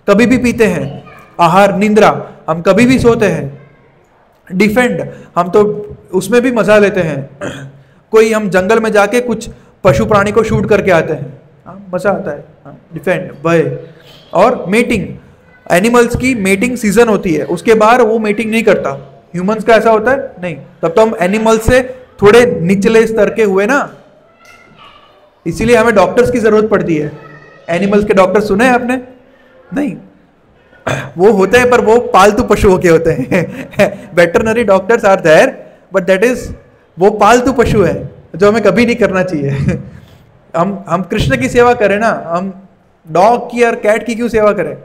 कभी भी पीते हैं, आहार, निंद्रा, हम कभी भी सोते हैं। डिफेंड, हम तो उसमें भी मजा लेते हैं। कोई हम जंगल में जाके कुछ पशु प्राणी को शूट करके आते हैं, मजा आता है। डिफेंड, भय और मेटिंग, एनिमल्स की मेटिंग सीजन होती है, उसके बाद वो मेटिंग नहीं करता। ह्यूमंस का ऐसा होता है नहीं, तब तो हम एनिमल्स से थोड़े निचले स्तर के हुए ना, इसीलिए हमें डॉक्टर्स की जरूरत पड़ती है। एनिमल्स के डॉक्टर सुने हैं आपने? नहीं, वो होते हैं पर वो पालतू पशुओं के होते हैं। Veterinary doctors are there, but that is, वो पालतू पशु है जो हमें कभी नहीं करना चाहिए। हम कृष्ण की सेवा करें ना, हम डॉग की और कैट की क्यों सेवा करें?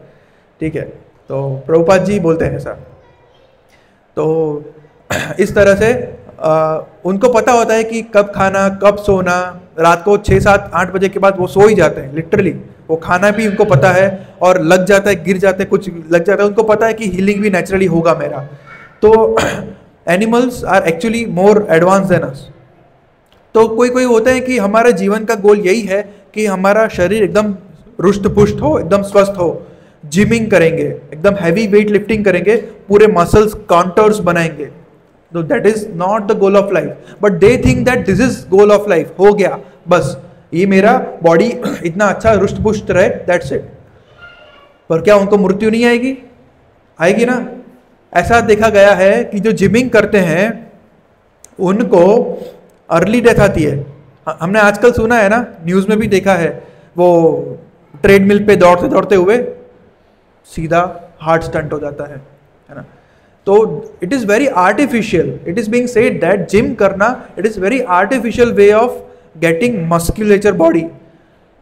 ठीक है, तो प्रभुपाद जी बोलते हैं ऐसा। तो इस तरह से उनको पता होता है कि कब खाना, कब सोना। रात को 6, 7, 8 बजे के बाद वो सो ही जाते हैं लिटरली। वो खाना भी उनको पता है, और लग जाता है, गिर जाते हैं, कुछ लग जाता है, उनको पता है कि हीलिंग भी नेचुरली होगा मेरा। तो animals are actually more advance than us. तो कोई कोई होते हैं कि हमारे जीवन का गोल यही है कि हमारा शरीर एकदम रुष्ट पुष्ट हो, एकदम स्वस्थ हो, जिमिंग करेंगे, एकदम हैवी वेट लिफ्टिंग करेंगे, पूरे मसल्स कॉन्टर्स बनाएंगे। तो that is not the goal of life, but they think that this is goal of life. हो गया बस, ये मेरा बॉडी इतना अच्छा रुष्ट पुष्ट रहे, दैट्स इट। पर क्या उनको मृत्यु नहीं आएगी? आएगी ना। ऐसा देखा गया है कि जो जिमिंग करते हैं उनको अर्ली डेथ आती है। हमने आजकल सुना है ना, न्यूज़ में भी देखा है, वो ट्रेडमिल पे दौड़ते दौड़ते हुए सीधा हार्ट स्टंट हो जाता है ना। तो it is very artificial, it is being said that gym करना, it is very artificial way of getting musculature body.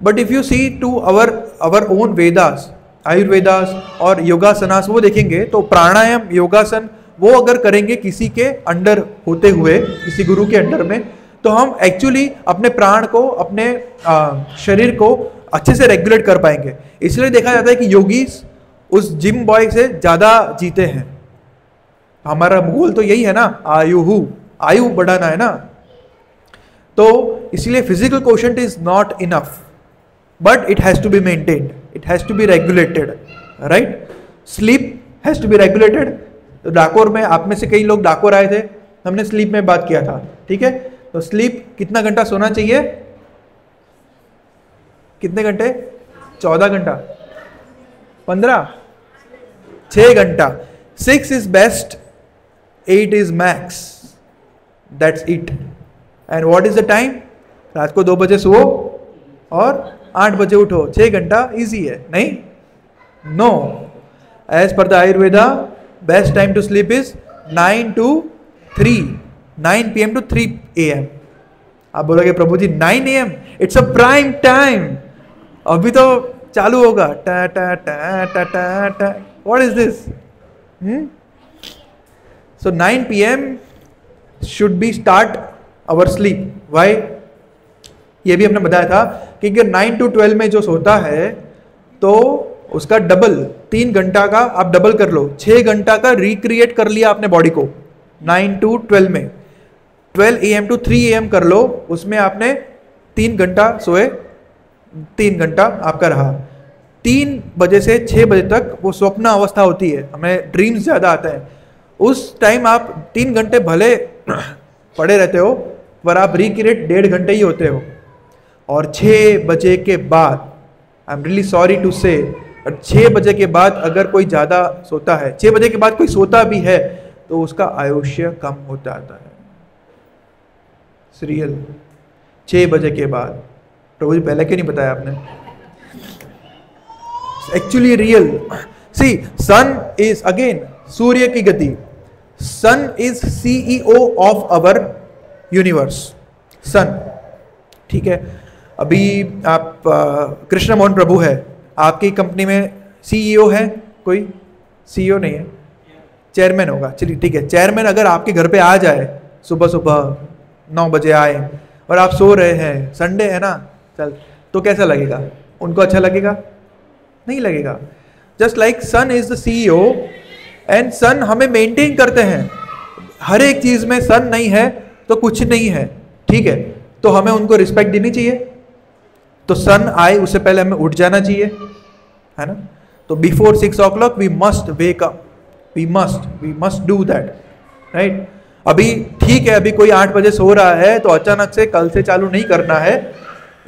But if you see to our own Vedas, आयुर्वेदास और योगासनास वो देखेंगे तो प्राणायाम, योगासन वो अगर करेंगे किसी के अंडर होते हुए, किसी गुरु के अंडर में, तो हम एक्चुअली अपने प्राण को, अपने शरीर को अच्छे से रेगुलेट कर पाएंगे। इसलिए देखा जाता है कि योगी उस जिम बॉय से ज़्यादा जीते हैं। हमारा गोल तो यही है ना, आयु बढ़ाना है ना। तो इसलिए physical quotient is not enough, but it has to be maintained, it has to be regulated, right. Sleep has to be regulated. तो डाकोर में, आप में से कई लोग डाकोर आए थे, हमने स्लीप में बात किया था, ठीक है। तो स्लीप कितना घंटा सोना चाहिए? कितने घंटे? 14 घंटा, 15, 6 घंटा। 6 is best, 8 is max, that's it. And what is the time? रात को 2 बजे सो और 8 बजे उठो, 6 घंटा इजी है नहीं? No, as per the Ayurveda best time to sleep is 9 to 3, 9 PM to 3 AM। आप बोलोगे प्रभु जी 9 AM, it's a prime time, अभी तो चालू होगा, टा टा टा टा टा टा, what is this? So 9 PM should be start our sleep. Why? ये भी हमने बताया था कि अगर 9 to 12 में जो सोता है तो उसका डबल, 3 घंटा का आप डबल कर लो, 6 घंटा का रिक्रिएट कर लिया आपने बॉडी को 9 to 12 में। 12 AM to 3 AM कर लो, उसमें आपने 3 घंटा सोए, 3 घंटा आपका रहा। 3 बजे से 6 बजे तक वो स्वप्न अवस्था होती है, हमें ड्रीम्स ज़्यादा आते हैं। उस टाइम आप 3 घंटे भले पड़े रहते हो, पर आप रिक्रिएट 1.5 घंटे ही होते हो। और 6 बजे के बाद, I am really sorry to say, 6 बजे के बाद अगर कोई ज़्यादा सोता है, 6 बजे के बाद कोई सोता भी है, तो उसका आयुष्य कम होता आता है। सीरियल 6 बजे के बाद। प्रभु जी पहले क्यों नहीं बताया आपने? Actually real. See, sun is again, सूर्य की गति, sun is CEO of our universe, sun, ठीक है। अभी आप कृष्ण मोहन प्रभु है, आपकी कंपनी में CEO है कोई? CEO नहीं है, चेयरमैन होगा, चलिए ठीक है। चेयरमैन अगर आपके घर पे आ जाए, सुबह सुबह 9 बजे आए और आप सो रहे हैं, संडे है ना, चल, तो कैसा लगेगा? उनको अच्छा लगेगा? नहीं लगेगा। Just like sun is the CEO and sun हमें मेंटेन करते हैं, हर एक चीज में सन नहीं है तो कुछ नहीं है, ठीक है। तो हमें उनको रिस्पेक्ट देनी चाहिए। तो सन आए उससे पहले हमें उठ जाना चाहिए, है ना। तो before 6 o'clock we must wake up, we must do that, right. अभी ठीक है, अभी कोई 8 बजे सो रहा है तो अचानक से कल से चालू नहीं करना है,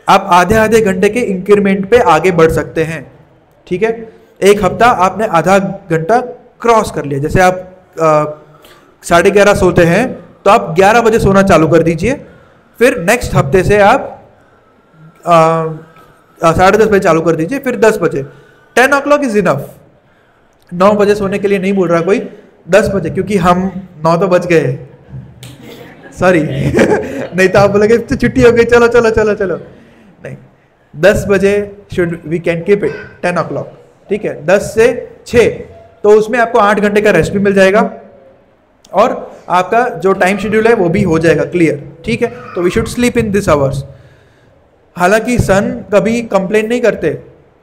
आप आधे आधे घंटे के इंक्रीमेंट पे आगे बढ़ सकते हैं, ठीक है। एक हफ्ता आपने आधा घंटा क्रॉस कर लिया। जैसे आप 11:30 सोते हैं तो आप 11 बजे सोना चालू कर दीजिए, फिर नेक्स्ट हफ्ते से आप 10:30 बजे चालू कर दीजिए, फिर 10 बजे। 10 o'clock इज इनफ। 9 बजे सोने के लिए नहीं बोल रहा कोई, 10 बजे, क्योंकि हम 9 तो बज गए, सॉरी नहीं तो आप बोलोगे तो छुट्टी हो गई, चलो चलो चलो चलो, नहीं, 10 बजे should we can keep it 10 o'clock, ठीक है। 10 से 6 तो उसमें आपको 8 घंटे का रेस्ट भी मिल जाएगा और आपका जो टाइम शेड्यूल है वो भी हो जाएगा क्लियर, ठीक है। तो we should sleep in this hours. हालांकि सन कभी कंप्लेन नहीं करते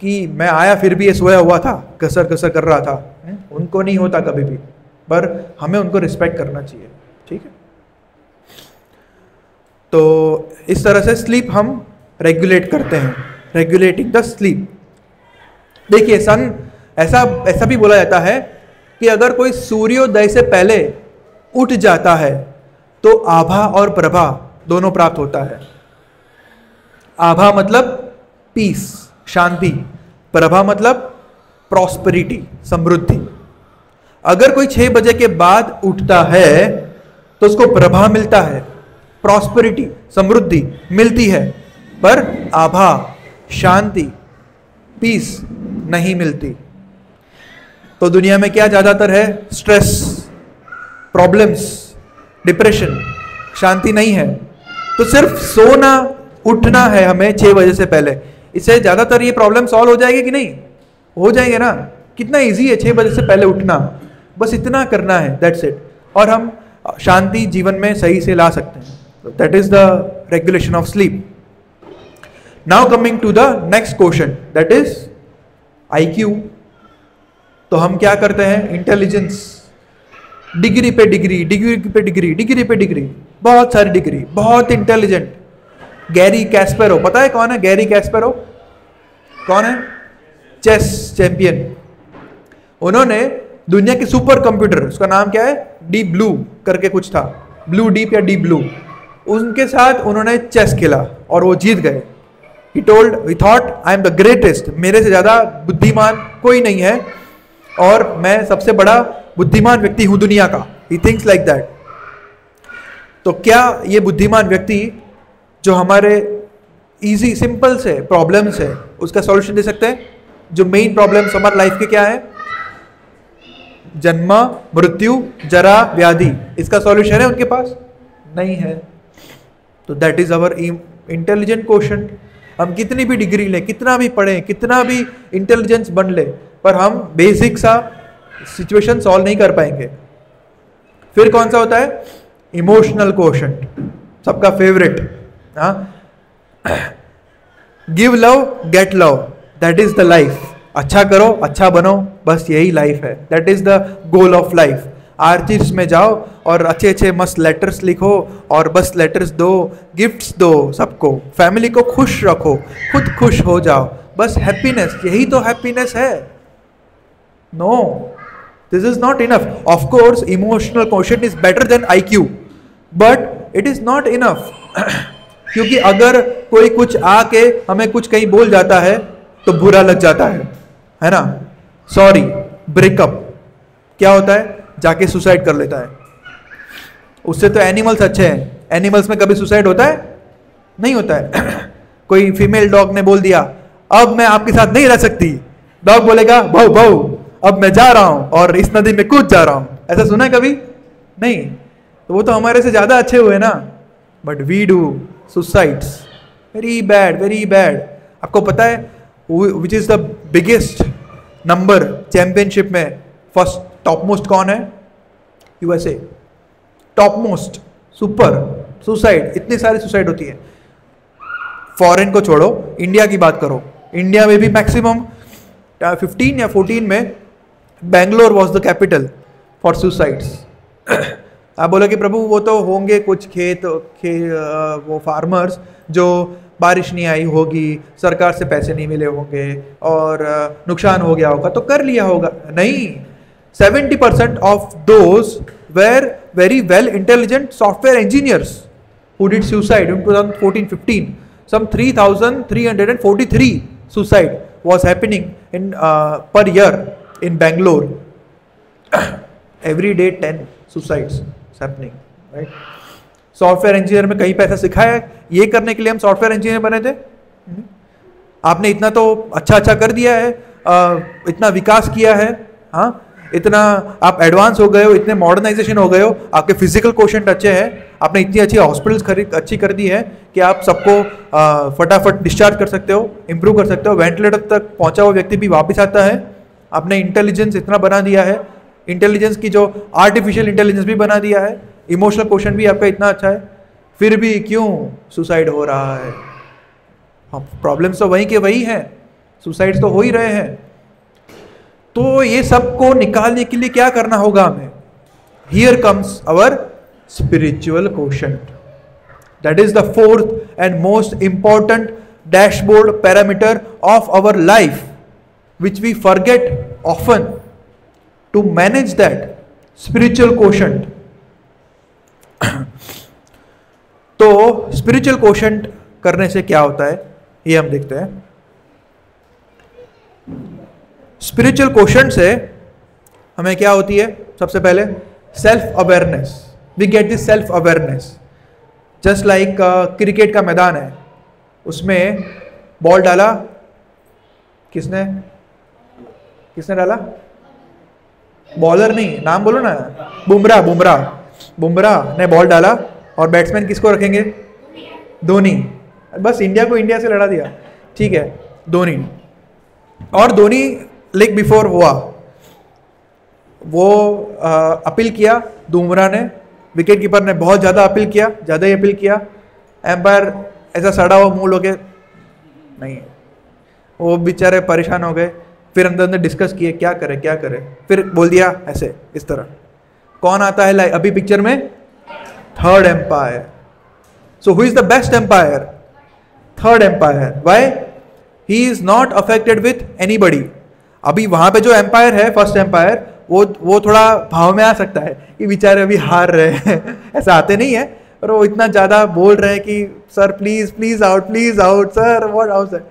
कि मैं आया फिर भी ये सोया हुआ था, घसर घसर कर रहा था, उनको नहीं होता कभी भी, पर हमें उनको रिस्पेक्ट करना चाहिए, ठीक है। तो इस तरह से स्लीप हम रेगुलेट करते हैं, रेगुलेटिंग द स्लीप। देखिए सन ऐसा भी बोला जाता है कि अगर कोई सूर्योदय से पहले उठ जाता है तो आभा और प्रभा दोनों प्राप्त होता है। आभा मतलब पीस, शांति, प्रभा मतलब प्रॉस्पेरिटी, समृद्धि। अगर कोई 6 बजे के बाद उठता है तो उसको प्रभा मिलता है, प्रॉस्पेरिटी, समृद्धि मिलती है, पर आभा, शांति, पीस नहीं मिलती। तो दुनिया में क्या ज्यादातर है? स्ट्रेस, प्रॉब्लम्स, डिप्रेशन, शांति नहीं है। तो सिर्फ सोना उठना है हमें 6 बजे से पहले, इससे ज्यादातर ये प्रॉब्लम सॉल्व हो जाएगी कि नहीं? हो जाएंगे ना। कितना इजी है 6 बजे से पहले उठना, बस इतना करना है, दैट्स इट। और हम शांति जीवन में सही से ला सकते हैं। That is the regulation of sleep. Now coming to the next question, that is IQ। तो हम क्या करते हैं? इंटेलिजेंस, डिग्री पे डिग्री, डिग्री पे डिग्री, डिग्री पे डिग्री, बहुत सारी डिग्री, बहुत इंटेलिजेंट। गैरी कैस्पेरो, पता है कौन है गैरी कैस्पेरो? कौन है? Chess champion. उन्होंने दुनिया के सुपर कंप्यूटर, उसका नाम क्या है? डीप ब्लू करके कुछ था, ब्लू डीप या डीप ब्लू, उनके साथ उन्होंने चेस खेला और वो जीत गए। He told, we thought I am the greatest, मेरे से ज्यादा बुद्धिमान कोई नहीं है और मैं सबसे बड़ा बुद्धिमान व्यक्ति हूं दुनिया का। He thinks like that। तो क्या ये बुद्धिमान व्यक्ति जो हमारे इजी सिंपल से प्रॉब्लम्स है उसका सॉल्यूशन दे सकते हैं? जो मेन प्रॉब्लम्स हमारे लाइफ के क्या है? जन्म, मृत्यु, जरा, व्याधि, इसका सॉल्यूशन है उनके पास? नहीं है। तो that is our intelligent question. हम कितनी भी डिग्री लें, कितना भी पढ़ें, कितना भी इंटेलिजेंस बन ले, पर हम बेसिक सा सिचुएशन सॉल्व नहीं कर पाएंगे। फिर कौन सा होता है? इमोशनल क्वोशंट, सबका favourite. Give love, get love, that is the life. अच्छा करो, अच्छा बनो, बस यही लाइफ है। That is the goal of life. Artist में जाओ और अच्छे अच्छे मस्त लेटर्स लिखो और बस लेटर्स दो, गिफ्ट्स दो सबको, फैमिली को खुश रखो, खुद खुश हो जाओ, बस हैप्पीनेस, यही तो हैप्पीनेस है। No, this is not enough. Of course emotional quotient is better than IQ, but it is not enough. क्योंकि अगर कोई कुछ आके हमें कुछ कहीं बोल जाता है तो बुरा लग जाता है ना? सॉरी, ब्रेकअप, क्या होता है? जाके सुसाइड कर लेता है। उससे तो एनिमल्स अच्छे हैं। एनिमल्स में कभी सुसाइड होता है? नहीं होता है। कोई फीमेल डॉग ने बोल दिया अब मैं आपके साथ नहीं रह सकती, डॉग बोलेगा भाऊ भाऊ अब मैं जा रहा हूं और इस नदी में कूद जा रहा हूं। ऐसा सुना है कभी? नहीं। तो वो तो हमारे से ज्यादा अच्छे हुए ना। But we do suicides, very bad, very bad. आपको पता है which is the biggest number championship में? फर्स्ट टॉप मोस्ट कौन है? USA। Top most super suicide, इतनी सारी सुसाइड होती है। फॉरेन को छोड़ो, इंडिया की बात करो। इंडिया में भी मैक्सिमम 15 या 14 में Bangalore was the capital for suicides. आप बोलो कि प्रभु वो तो होंगे कुछ वो फार्मर्स जो बारिश नहीं आई होगी, सरकार से पैसे नहीं मिले होंगे और नुकसान हो गया होगा तो कर लिया होगा। नहीं, 70% of those were very well intelligent software engineers who did suicide in 2014-15. Some 3,343 suicide was happening in per year in Bangalore. Every day 10 suicides is happening, right? Software engineer में कहीं पैसा सिखाया है ये करने के लिए हम सॉफ्टवेयर इंजीनियर बने थे? आपने इतना तो अच्छा कर दिया है, इतना विकास किया है, हाँ, इतना आप एडवांस हो गए हो, इतने मॉडर्नाइजेशन हो गए हो, आपके फिजिकल कोशेंट अच्छे हैं, आपने इतनी अच्छी हॉस्पिटल्स अच्छी कर दी है कि आप सबको फटाफट डिस्चार्ज कर सकते हो, इंप्रूव कर सकते हो, वेंटिलेटर तक पहुंचा हुआ व्यक्ति भी वापस आता है, आपने इंटेलिजेंस इतना बना दिया है, इंटेलिजेंस की जो आर्टिफिशियल इंटेलिजेंस भी बना दिया है, इमोशनल क्वेश्चन भी आपका इतना अच्छा है, फिर भी क्यों सुसाइड हो रहा है? हाँ, प्रॉब्लम्स तो वही के वही हैं, सुसाइड्स तो हो ही रहे हैं। तो ये सबको निकालने के लिए क्या करना होगा हमें? Here comes our spiritual quotient, that is the fourth and most important dashboard parameter of our life which we forget often to manage that spiritual quotient. तो स्पिरिचुअल क्वोशंट करने से क्या होता है ये हम देखते हैं। स्पिरिचुअल क्वोशंट से हमें क्या होती है? सबसे पहले self awareness, we get this self awareness. Just like cricket का मैदान है, उसमें बॉल डाला, किसने डाला? बॉलर नहीं, नाम बोलो ना, बुमराह ने बॉल डाला और बैट्समैन किसको रखेंगे? धोनी। बस इंडिया को इंडिया से लड़ा दिया, ठीक है, धोनी। और धोनी लेग बिफोर हुआ, वो अपील किया, बुमराह ने, विकेट कीपर ने बहुत ज़्यादा अपील किया, ज़्यादा ही अपील किया, एम्पायर ऐसा सड़ा हुआ मुंह लोगे नहीं, वो बेचारे परेशान हो गए, फिर अंदर डिस्कस किए क्या करे, फिर बोल दिया ऐसे, इस तरह। कौन आता है अभी पिक्चर में? Third umpire. So who is the best umpire? Third umpire. Why? He is not affected with anybody. अभी वहां पे जो एम्पायर है, फर्स्ट एम्पायर, वो थोड़ा भाव में आ सकता है कि बेचारे अभी हार रहे हैं ऐसा आते नहीं है, और वो इतना ज्यादा बोल रहे हैं कि sir please out sir, what out sir,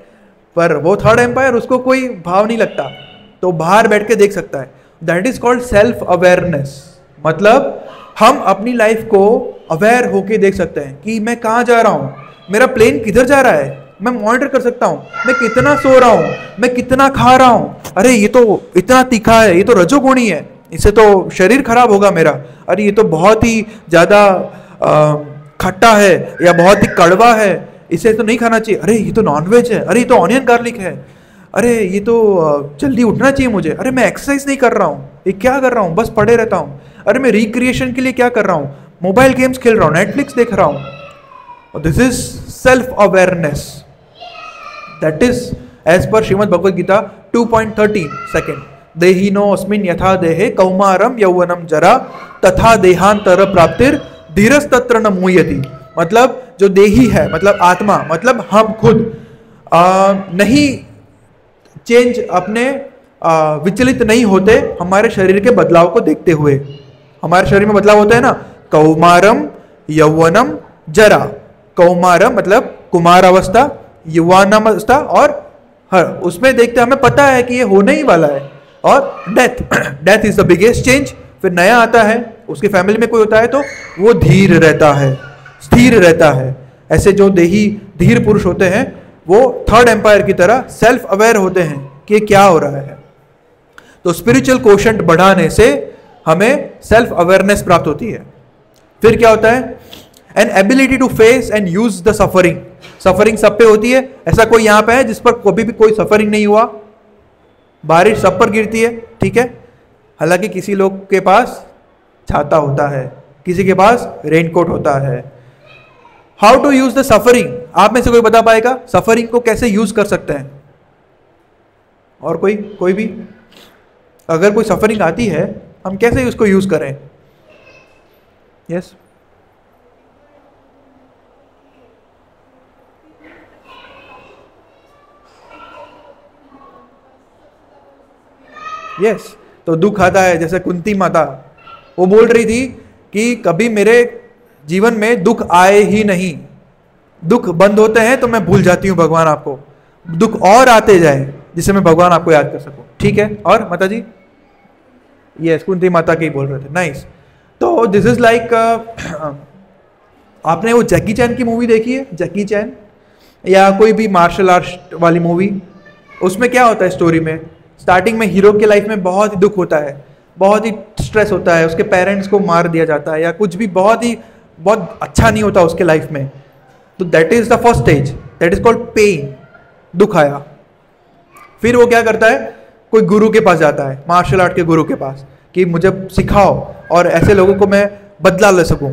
पर वो थर्ड एम्पायर, उसको कोई भाव नहीं लगता, तो बाहर बैठ के देख सकता है। That is called self awareness. मतलब हम अपनी लाइफ को अवेयर होके देख सकते हैं कि मैं कहाँ जा रहा हूँ, मेरा प्लेन किधर जा रहा है, मैं मॉनिटर कर सकता हूँ, मैं कितना सो रहा हूँ, मैं कितना खा रहा हूँ, अरे ये तो इतना तीखा है, ये तो रजोगुणी है, इससे तो शरीर खराब होगा मेरा, अरे ये तो बहुत ही ज़्यादा खट्टा है या बहुत ही कड़वा है, इसे तो नहीं खाना चाहिए, अरे ये तो नॉनवेज है, अरे ये तो ऑनियन गार्लिक है, अरे ये तो जल्दी उठना चाहिए मुझे, अरे मैं एक्सरसाइज नहीं कर रहा हूँ, ये क्या कर रहा हूँ, बस पड़े रहता हूँ, अरे मैं रिक्रिएशन के लिए क्या कर रहा हूँ, मोबाइल गेम्स खेल रहा हूँ, नेटफ्लिक्स देख रहा हूँ। This is self awareness, that is as per Shrimad Bhagavad Gita 2.13 second, देहिनो अस्मिन् यथा देहे कौमारम यौवनम जरा तथा देहांतर प्राप्तिर धीरस्तत्र न मुह्यति। मतलब जो देही है, मतलब आत्मा, मतलब हम खुद नहीं चेंज, अपने विचलित नहीं होते हमारे शरीर के बदलाव को देखते हुए। हमारे शरीर में बदलाव होता है ना, कौमारम यौवनम जरा। कौमारम मतलब कुमार अवस्था, युवानम अवस्था, और हर उसमें देखते हमें पता है कि ये होने ही वाला है। और death is the biggest change. फिर नया आता है, उसकी फैमिली में कोई होता है तो वो धीर रहता है, स्थिर रहता है। ऐसे जो देही धीर पुरुष होते हैं वो थर्ड एम्पायर की तरह सेल्फ अवेयर होते हैं कि क्या हो रहा है। तो स्पिरिचुअल क्वोशंट बढ़ाने से हमें सेल्फ अवेयरनेस प्राप्त होती है। फिर क्या होता है? An ability to face and use the suffering. Suffering सब पे होती है, ऐसा कोई यहां पे है जिस पर कभी भी कोई सफरिंग नहीं हुआ? बारिश सब पर गिरती है, ठीक है, हालांकि किसी लोग के पास छाता होता है, किसी के पास रेनकोट होता है। How to use the suffering? आप में से कोई बता पाएगा सफरिंग को कैसे यूज कर सकते हैं? और कोई भी? अगर कोई सफरिंग आती है हम कैसे उसको यूज करें? यस यस तो दुख आता है, जैसे कुंती माता वो बोल रही थी कि कभी मेरे जीवन में दुख आए ही नहीं, दुख बंद होते हैं तो मैं भूल जाती हूँ भगवान आपको, दुख और आते जाए, जिससे मैं भगवान आपको याद कर सकूं। ठीक है, और माता जी? यस, कुंती माता के ही बोल रहे थे। नाइस। तो दिस इज लाइक, आपने वो जैकी चैन की मूवी देखी है, जैकी चैन, या कोई भी मार्शल आर्ट वाली मूवी? उसमें क्या होता है स्टोरी में, स्टार्टिंग में हीरो के लाइफ में बहुत ही दुख होता है, बहुत ही स्ट्रेस होता है, उसके पेरेंट्स को मार दिया जाता है या कुछ भी बहुत अच्छा नहीं होता उसके लाइफ में। तो that is the first stage, that is called pain, दुख आया। फिर वो क्या करता है, कोई गुरु के पास जाता है, मार्शल आर्ट के गुरु के पास, कि मुझे सिखाओ और ऐसे लोगों को मैं बदला ले सकूं,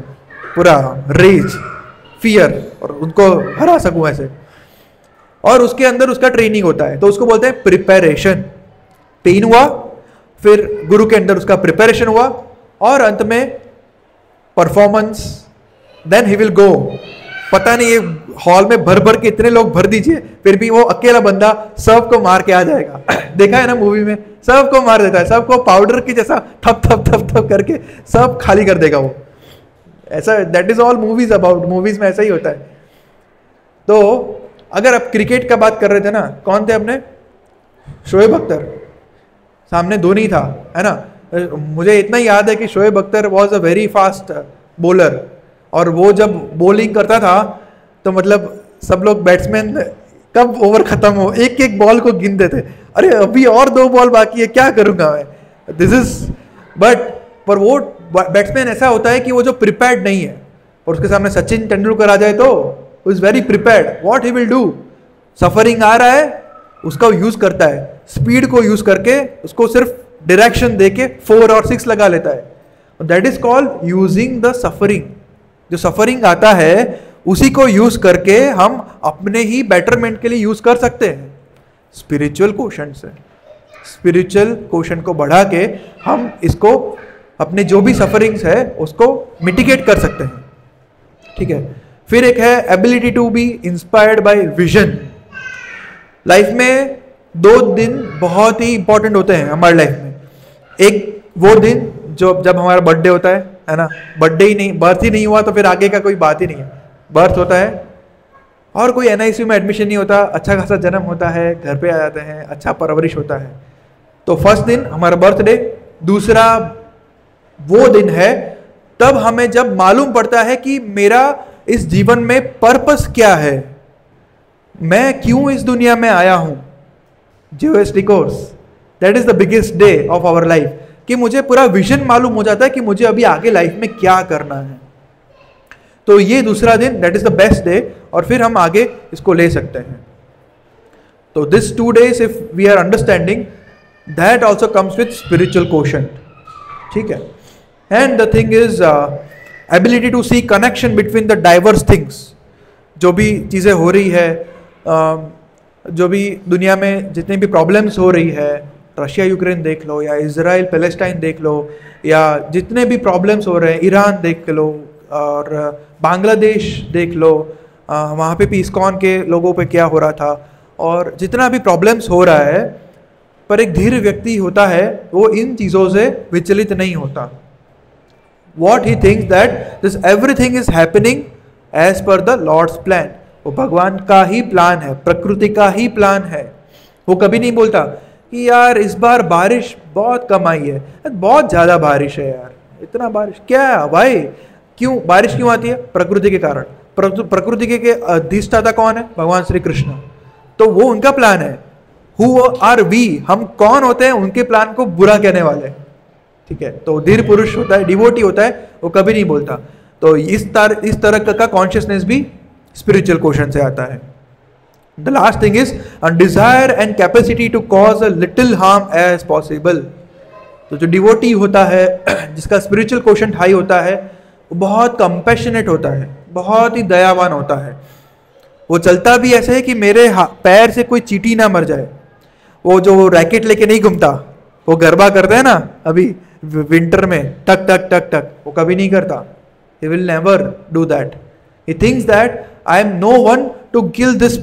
पूरा रेज, फियर, और उनको हरा सकूं ऐसे। और उसके अंदर उसका ट्रेनिंग होता है, तो उसको बोलते हैं प्रिपरेशन। पेन हुआ, फिर गुरु के अंदर उसका प्रिपरेशन हुआ, और अंत में performance, then he will go. पता नहीं, ये हॉल में भर भर के इतने लोग भर दीजिए, फिर भी वो अकेला बंदा सबको मार के आ जाएगा। देखा है ना मूवी में, सबको मार देता है, सबको पाउडर की जैसा थप थप थप थप करके सब खाली कर देगा वो। ऐसा, that is all movies about, movies में ऐसा ही होता है। तो अगर आप क्रिकेट का बात कर रहे थे ना, कौन थे अपने? शोएब अख्तर, सामने धोनी था, है ना। मुझे इतना याद है कि Shoaib Akhtar was a very fast bowler, और वो जब बॉलिंग करता था तो मतलब सब लोग बैट्समैन कब ओवर खत्म हो, एक एक बॉल को गिनते थे, अरे अभी और 2 बॉल बाकी है, क्या करूंगा मैं, दिस इज। बट पर वो बैट्समैन ऐसा होता है कि वो जो प्रिपेयर्ड नहीं है, और उसके सामने सचिन तेंदुलकर आ जाए तो is very prepared, what he will do, suffering आ रहा है उसका यूज करता है, स्पीड को यूज करके उसको सिर्फ डायरेक्शन देके 4 और 6 लगा लेता है। That is called using the suffering. जो सफरिंग आता है उसी को यूज करके हम अपने ही बेटरमेंट के लिए यूज कर सकते हैं। स्पिरिचुअल क्वेश्चन से, स्पिरिचुअल क्वेश्चन को बढ़ा के हम इसको अपने जो भी सफरिंग्स है उसको मिटिगेट कर सकते हैं। ठीक है, फिर एक है ability to be inspired by vision. Life में 2 दिन बहुत ही इंपॉर्टेंट होते हैं हमारे लाइफ में। एक वो दिन जब हमारा बर्थडे होता है ना, बर्थडे ही नहीं, बर्थ ही नहीं हुआ तो फिर आगे का कोई बात ही नहीं है। बर्थ होता है और कोई एनआईसीयू में एडमिशन नहीं होता, अच्छा खासा जन्म होता है, घर पे आ जाते हैं, अच्छा परवरिश होता है। तो फर्स्ट दिन हमारा बर्थडे। दूसरा वो दिन है तब हमें जब मालूम पड़ता है कि मेरा इस जीवन में पर्पस क्या है, मैं क्यों इस दुनिया में आया हूं। जीएस डिकोर्स, that is the biggest day of our life, कि मुझे पूरा विजन मालूम हो जाता है कि मुझे अभी आगे लाइफ में क्या करना है। तो ये दूसरा दिन, that is the best day, और फिर हम आगे इसको ले सकते हैं। तो this 2 days if we are understanding, that also comes with spiritual quotient. ठीक है, and the thing is ability to see connection between the diverse things. जो भी चीजें हो रही है, जो भी दुनिया में जितनी भी प्रॉब्लम्स हो रही है, रशिया यूक्रेन देख लो, या इजराइल पैलेस्टाइन देख लो, या जितने भी प्रॉब्लम्स हो रहे हैं, ईरान देख लो, और बांग्लादेश देख लो, वहाँ पे भी इस्कॉन के लोगों पे क्या हो रहा था, और जितना भी प्रॉब्लम्स हो रहा है, पर एक धीर व्यक्ति होता है वो इन चीज़ों से विचलित नहीं होता। What he thinks that this everything is happening as per the lord's plan. वो भगवान का ही प्लान है, प्रकृति का ही प्लान है। वो कभी नहीं बोलता कि यार इस बार बारिश बहुत कम आई है, बहुत ज़्यादा बारिश है यार, इतना बारिश क्या है भाई, क्यों बारिश क्यों आती है? प्रकृति के कारण। प्रकृति के अधिष्ठाता कौन है? भगवान श्री कृष्ण। तो वो उनका प्लान है। हु आर वी, हम कौन होते हैं उनके प्लान को बुरा कहने वाले? ठीक है, तो धीर पुरुष होता है, डिवोटी होता है, वो कभी नहीं बोलता। तो इस तरह का कॉन्शियसनेस भी स्पिरिचुअल क्वेश्चन से आता है। The last thing is desire and capacity to cause a little harm as possible. तो जो डिवोटी होता है, जिसका स्पिरिचुअल क्वेश्चन हाई होता है, वो बहुत कंपैशनेट होता है, बहुत ही दयावान होता है। वो चलता भी ऐसे है कि मेरे पैर से कोई चींटी ना मर जाए। वो जो रैकेट लेके नहीं घूमता, वो गरबा करते हैं ना अभी विंटर में, टक टक टक टक, वो कभी नहीं करता। He will never do that. He thinks that I am no one to kill this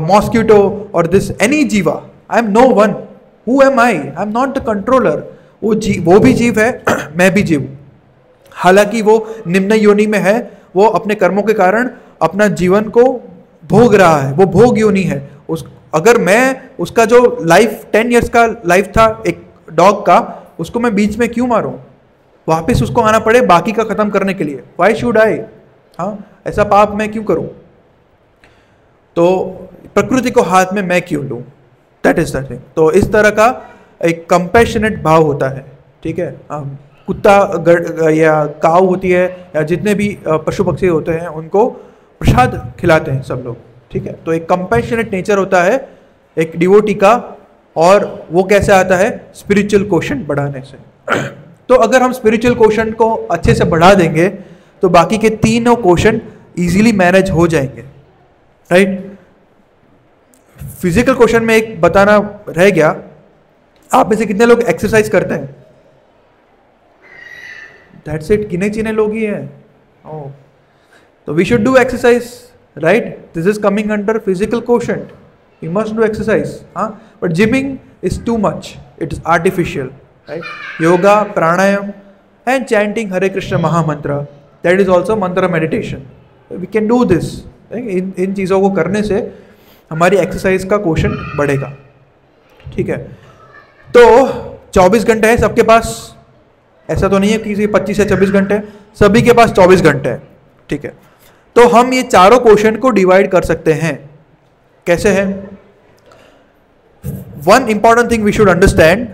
mosquito or this any jiva. I am no one. Who am I? I am not the controller. वो भी जीव है, मैं भी जीव। हालांकि वो निम्न योनि में है, वो अपने कर्मों के कारण अपना जीवन को भोग रहा है, वो भोग योनि है। अगर मैं उसका जो लाइफ 10 ईयर्स का लाइफ था एक डॉग का, उसको मैं बीच में क्यों मारूं? वापस उसको आना पड़े बाकी का खत्म करने के लिए। Why should I? हाँ, ऐसा पाप मैं क्यों करूं? तो प्रकृति को हाथ में मैं क्यों लूं? That is the thing. तो इस तरह का एक कंपैशनेट भाव होता है, ठीक है। कुत्ता या काऊ होती है या जितने भी पशु पक्षी होते हैं उनको प्रसाद खिलाते हैं सब लोग, ठीक है। तो एक कंपैशनेट नेचर होता है एक डिवोटी का, और वो कैसे आता है? स्पिरिचुअल कोशेंट बढ़ाने से। तो अगर हम स्पिरिचुअल कोशेंट को अच्छे से बढ़ा देंगे तो बाकी के तीनों कोशेंट इजीली मैनेज हो जाएंगे, राइट। फिजिकल क्वेश्चन में एक बताना रह गया, आप में से कितने लोग एक्सरसाइज करते हैं? दैट्स इट, गिने चिने लोग ही हैं। ओह, तो we should do exercise, right. This is coming under physical question, you must do exercise. हाँ, but gymming is too much, it is artificial, right. Yoga, pranayam and chanting Hare Krishna mahamantra, that is also mantra meditation. We can do this. इन चीज़ों को करने से हमारी exercise का question बढ़ेगा, ठीक है। तो 24 घंटे है सबके पास, ऐसा तो नहीं है किसी 25 या 26 घंटे, सभी के पास 24 घंटे है, ठीक है। तो हम ये चारों क्वेश्चन को डिवाइड कर सकते हैं। कैसे है? One important thing we should understand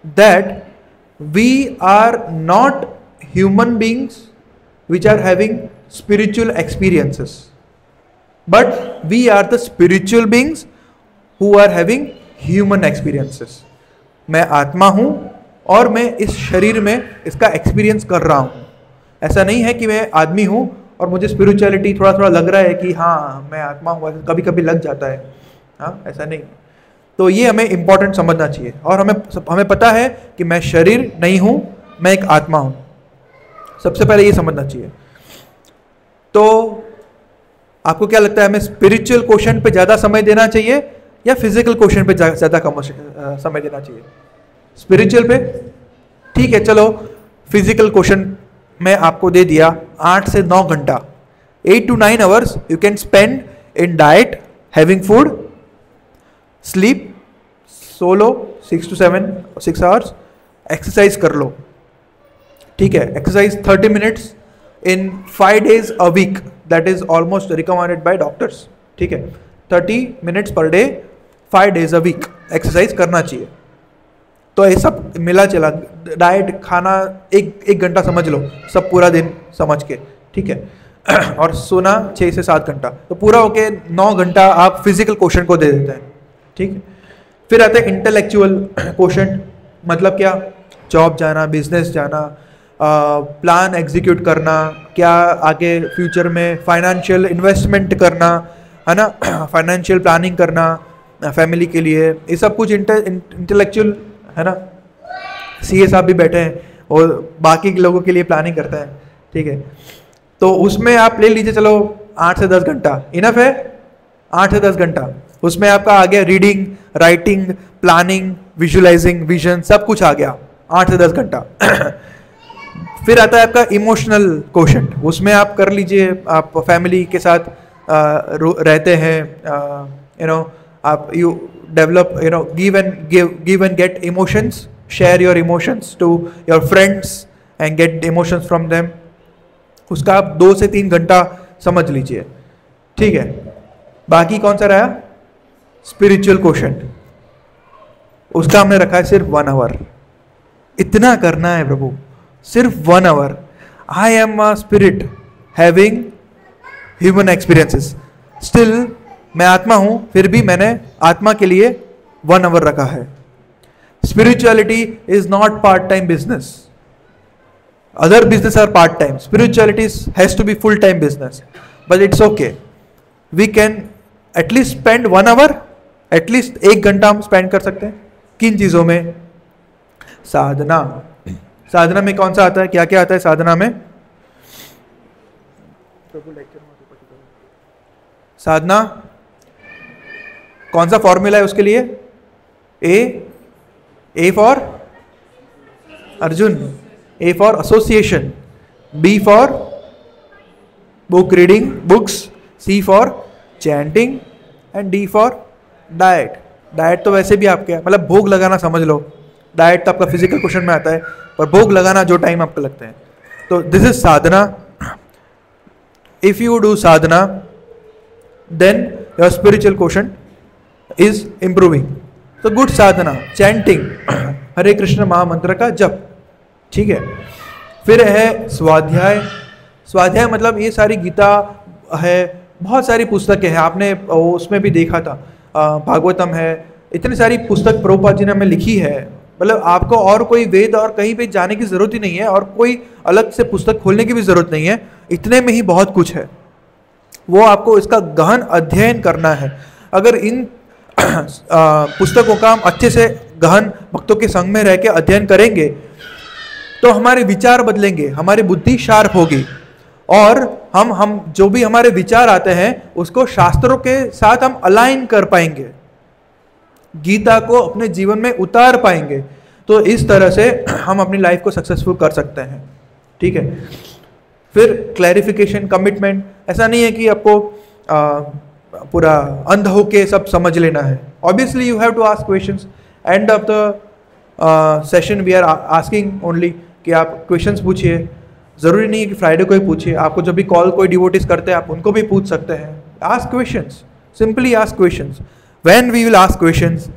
that we are not human beings which are having spiritual experiences, but we are the spiritual beings who are having human experiences. मैं आत्मा हूँ और मैं इस शरीर में इसका एक्सपीरियंस कर रहा हूँ। ऐसा नहीं है कि मैं आदमी हूँ और मुझे स्पिरिचुअलिटी थोड़ा थोड़ा लग रहा है कि हाँ मैं आत्मा हूँ, कभी कभी लग जाता है, हाँ ऐसा नहीं। तो ये हमें इम्पोर्टेंट समझना चाहिए, और हमें पता है कि मैं शरीर नहीं हूँ, मैं एक आत्मा हूँ। सबसे पहले ये समझना चाहिए। तो आपको क्या लगता है, हमें स्पिरिचुअल क्वेश्चन पे ज़्यादा समय देना चाहिए या फिजिकल क्वेश्चन पे ज़्यादा कम समय देना चाहिए? स्पिरिचुअल पे, ठीक है। चलो फिजिकल क्वेश्चन मैं आपको दे दिया, 8 से 9 घंटा, 8 to 9 hours you can spend in diet, having food, sleep, so low 6 to 6 hours, exercise कर लो, ठीक है। Exercise 30 minutes in 5 days a week, that is almost recommended by doctors, ठीक है। 30 minutes per day 5 days a week exercise करना चाहिए। तो ये सब मिला चला, डाइट, खाना, एक घंटा समझ लो, सब पूरा दिन समझ के, ठीक है। और सोना 6 से 7 घंटा, तो पूरा होके 9 घंटा आप फिजिकल क्वेश्चन को दे देते हैं, ठीक है। फिर आते हैं इंटेलेक्चुअल क्वेश्चन, मतलब क्या? जॉब जाना, बिजनेस जाना, प्लान एग्जीक्यूट करना, क्या आगे फ्यूचर में फाइनेंशियल इन्वेस्टमेंट करना, है ना, फाइनेंशियल प्लानिंग करना फैमिली के लिए, ये सब कुछ इंटेलेक्चुअल है ना। सीए साहब भी बैठे हैं और बाकी लोगों के लिए प्लानिंग करते हैं, ठीक है। तो उसमें आप ले लीजिए, चलो 8 से 10 घंटा इनफ है, 8 से 10 घंटा। उसमें आपका आ गया reading, writing, planning, visualising, vision, सब कुछ आ गया, 8 से 10 घंटा। फिर आता है आपका इमोशनल क्वेश्चन, उसमें आप कर लीजिए, आप फैमिली के साथ रहते हैं, आप you develop, give and get emotions, share your emotions to your friends and get emotions from them. उसका आप 2 से 3 घंटा समझ लीजिए, ठीक है। बाकी कौन सा रहा? स्पिरिचुअल क्वेश्चन, उसका हमने रखा है सिर्फ 1 hour। इतना करना है प्रभु, सिर्फ 1 hour। I am a spirit having human experiences, still मैं आत्मा हूं, फिर भी मैंने आत्मा के लिए 1 hour रखा है। Spirituality is not part time business, other business are part time, spirituality has to be full time business, but it's okay, we can at least spend 1 hour, at least 1 घंटा हम स्पेंड कर सकते हैं। किन चीजों में? साधना। साधना में कौन सा आता है, क्या क्या आता है साधना में? साधना कौन सा फॉर्मूला है उसके लिए? A for Arjun, A for association, B for book reading, books, C for chanting and D for diet, diet तो वैसे भी आपके मतलब भोग लगाना समझ लो, डाइट तो आपका फिजिकल क्वेश्चन में आता है, पर भोग लगाना जो टाइम आपको लगता है, तो this is sadhana. If you do sadhana then your spiritual question is improving. तो गुड साधना, चैंटिंग, हरे कृष्ण महामंत्र का जप, ठीक है. फिर है स्वाध्याय. स्वाध्याय मतलब ये सारी गीता है, बहुत सारी पुस्तकें हैं, आपने उसमें भी देखा था, भागवतम है, इतनी सारी पुस्तक प्रभुपाद जी ने हमें लिखी है. मतलब आपको और कोई वेद और कहीं पे जाने की ज़रूरत ही नहीं है, और कोई अलग से पुस्तक खोलने की भी ज़रूरत नहीं है, इतने में ही बहुत कुछ है. वो आपको इसका गहन अध्ययन करना है. अगर इन पुस्तकों का हम अच्छे से गहन भक्तों के संग में रह के अध्ययन करेंगे तो हमारे विचार बदलेंगे, हमारी बुद्धि शार्प होगी, और हम जो भी हमारे विचार आते हैं उसको शास्त्रों के साथ हम अलाइन कर पाएंगे, गीता को अपने जीवन में उतार पाएंगे. तो इस तरह से हम अपनी लाइफ को सक्सेसफुल कर सकते हैं, ठीक है. फिर क्लैरिफिकेशन, कमिटमेंट. ऐसा नहीं है कि आपको पूरा अंध होके सब समझ लेना है. Obviously you have to ask questions. End of the session we are asking only कि आप क्वेश्चंस पूछिए. ज़रूरी नहीं है कि फ्राइडे को ही पूछिए, आपको जब भी कॉल कोई डिवोटीज करते हैं आप उनको भी पूछ सकते हैं. Ask questions, simply ask questions. When we will ask questions,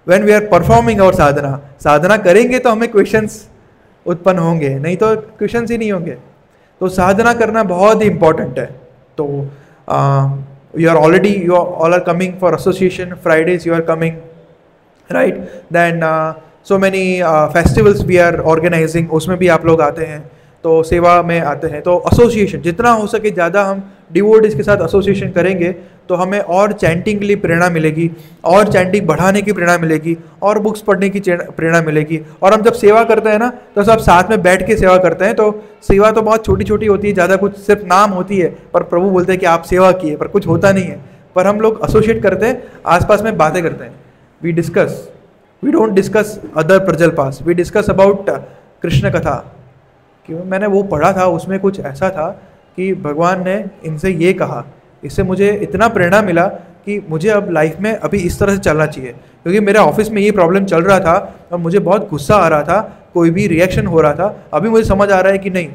when we are performing our sadhana, साधना करेंगे तो हमें क्वेश्चंस उत्पन्न होंगे, नहीं तो क्वेश्चंस ही नहीं होंगे. तो साधना करना बहुत ही इंपॉर्टेंट है. तो you all are coming for association Fridays, you are coming, right? Then so many festivals we are organizing, उसमें भी आप लोग आते हैं, तो सेवा में आते हैं. तो एसोसिएशन जितना हो सके ज़्यादा हम डिवोटीज के साथ एसोसिएशन करेंगे तो हमें और चैंटिंग के लिए प्रेरणा मिलेगी, और चैंटिंग बढ़ाने की प्रेरणा मिलेगी, और बुक्स पढ़ने की प्रेरणा मिलेगी. और हम जब सेवा करते हैं ना तो सब साथ में बैठ के सेवा करते हैं. तो सेवा तो बहुत छोटी छोटी होती है, ज़्यादा कुछ सिर्फ नाम होती है, पर प्रभु बोलते हैं कि आप सेवा किए, पर कुछ होता नहीं है. पर हम लोग एसोसिएट करते हैं, आसपास में बातें करते हैं, we discuss, we don't discuss other प्रजल पास, we discuss about Krishna katha. क्यों मैंने वो पढ़ा था, उसमें कुछ ऐसा था कि भगवान ने इनसे ये कहा, इससे मुझे इतना प्रेरणा मिला कि मुझे अब लाइफ में अभी इस तरह से चलना चाहिए. क्योंकि मेरे ऑफिस में ये प्रॉब्लम चल रहा था और मुझे बहुत गुस्सा आ रहा था, कोई भी रिएक्शन हो रहा था. अभी मुझे समझ आ रहा है कि नहीं,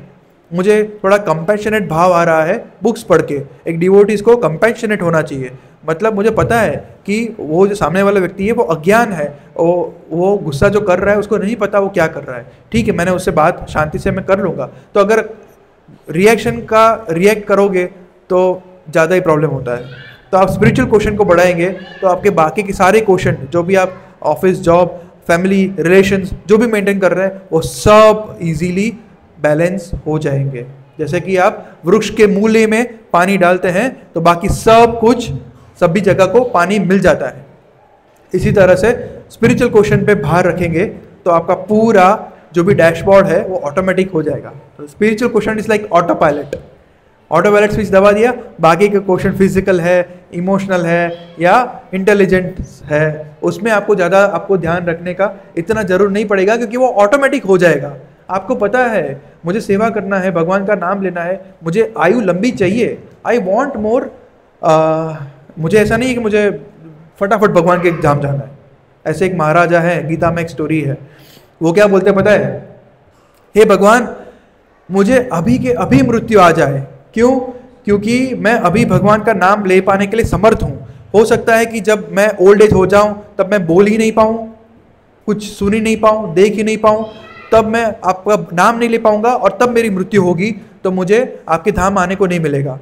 मुझे थोड़ा कंपैशनेट भाव आ रहा है बुक्स पढ़ के. एक डिवोटीज को कंपैशनेट होना चाहिए. मतलब मुझे पता है कि वो जो सामने वाला व्यक्ति है वो अज्ञान है, वो गुस्सा जो कर रहा है उसको नहीं पता वो क्या कर रहा है. ठीक है, मैंने उससे बात शांति से मैं कर लूँगा. तो अगर रिएक्शन का रिएक्ट करोगे तो ज़्यादा ही प्रॉब्लम होता है. तो आप स्पिरिचुअल क्वेश्चन को बढ़ाएंगे तो आपके बाकी के सारे क्वेश्चन जो भी आप ऑफिस, जॉब, फैमिली, रिलेशंस जो भी मेंटेन कर रहे हैं वो सब इजीली बैलेंस हो जाएंगे. जैसे कि आप वृक्ष के मूले में पानी डालते हैं तो बाकी सब कुछ, सभी जगह को पानी मिल जाता है. इसी तरह से स्पिरिचुअल क्वेश्चन पे भार रखेंगे तो आपका पूरा जो भी डैशबोर्ड है वो ऑटोमेटिक हो जाएगा. तो spiritual question is like auto pilot. Auto pilot switch दबा दिया, बाकी के क्वेश्चन फिजिकल है, इमोशनल है या इंटेलिजेंट है, उसमें आपको ज़्यादा आपको ध्यान रखने का इतना जरूर नहीं पड़ेगा, क्योंकि वो ऑटोमेटिक हो जाएगा. आपको पता है मुझे सेवा करना है, भगवान का नाम लेना है, मुझे आयु लंबी चाहिए, आई वॉन्ट मोर. मुझे ऐसा नहीं है कि मुझे फटाफट भगवान के धाम जाना है. ऐसे एक महाराजा है, गीता में एक स्टोरी है, वो क्या बोलते हैं पता है, हे भगवान मुझे अभी के अभी मृत्यु आ जाए. क्यों? क्योंकि मैं अभी भगवान का नाम ले पाने के लिए समर्थ हूँ. हो सकता है कि जब मैं ओल्ड एज हो जाऊँ तब मैं बोल ही नहीं पाऊँ, कुछ सुन ही नहीं पाऊँ, देख ही नहीं पाऊँ, तब मैं आपका नाम नहीं ले पाऊँगा और तब मेरी मृत्यु होगी तो मुझे आपके धाम आने को नहीं मिलेगा.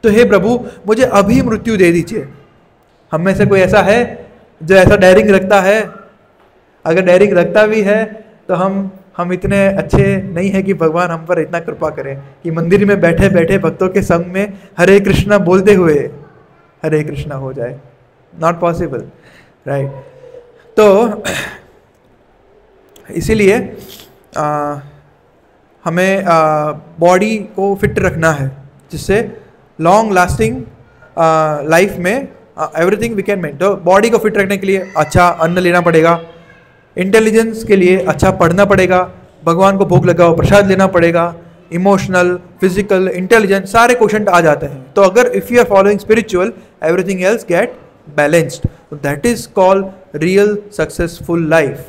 तो हे प्रभु मुझे अभी मृत्यु दे दीजिए. हम में से कोई ऐसा है जो ऐसा डेयरिंग रखता है? अगर डेयरिंग रखता भी है तो हम इतने अच्छे नहीं है कि भगवान हम पर इतना कृपा करें कि मंदिर में बैठे बैठे भक्तों के संग में हरे कृष्णा बोलते हुए हरे कृष्णा हो जाए. Not possible, right? तो इसीलिए हमें बॉडी को फिट रखना है, जिससे लॉन्ग लास्टिंग लाइफ में एवरीथिंग वी कैन मेंटेन. तो बॉडी को फिट रखने के लिए अच्छा अन्न लेना पड़ेगा, इंटेलिजेंस के लिए अच्छा पढ़ना पड़ेगा, भगवान को भोग लगाओ प्रसाद लेना पड़ेगा, इमोशनल, फिजिकल, इंटेलिजेंस सारे क्वेश्चन आ जाते हैं. तो अगर if you are following spiritual everything else get balanced. So that is called real successful life.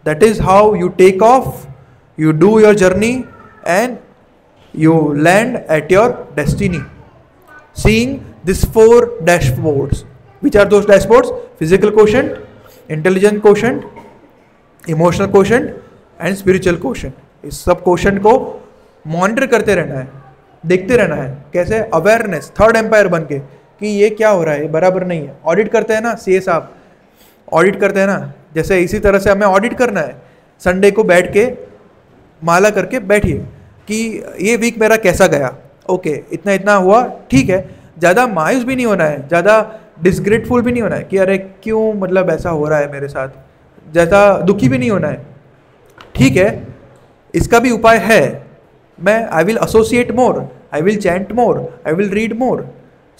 That is how you take off, you do your journey, and you land at your destiny. Seeing these 4 dashboards. Which are those dashboards? Physical quotient, intelligent quotient, emotional quotient and spiritual question. इस सब question को monitor करते रहना है, देखते रहना है. कैसे? अवेयरनेस, थर्ड एम्पायर बन के कि ये क्या हो रहा है, बराबर नहीं है. ऑडिट करते हैं ना सीए साहब, ऑडिट करते हैं ना, जैसे इसी तरह से हमें ऑडिट करना है. संडे को बैठ के माला करके बैठिए कि ये वीक मेरा कैसा गया. ओके, इतना इतना हुआ, ठीक है. ज़्यादा मायूस भी नहीं होना है, ज़्यादा डिसग्रेटफुल भी नहीं होना है कि अरे क्यों मतलब ऐसा हो रहा है मेरे साथ. ज़्यादा दुखी भी नहीं होना है. ठीक है, इसका भी उपाय है. मैं I will associate more, I will chant more, I will read more.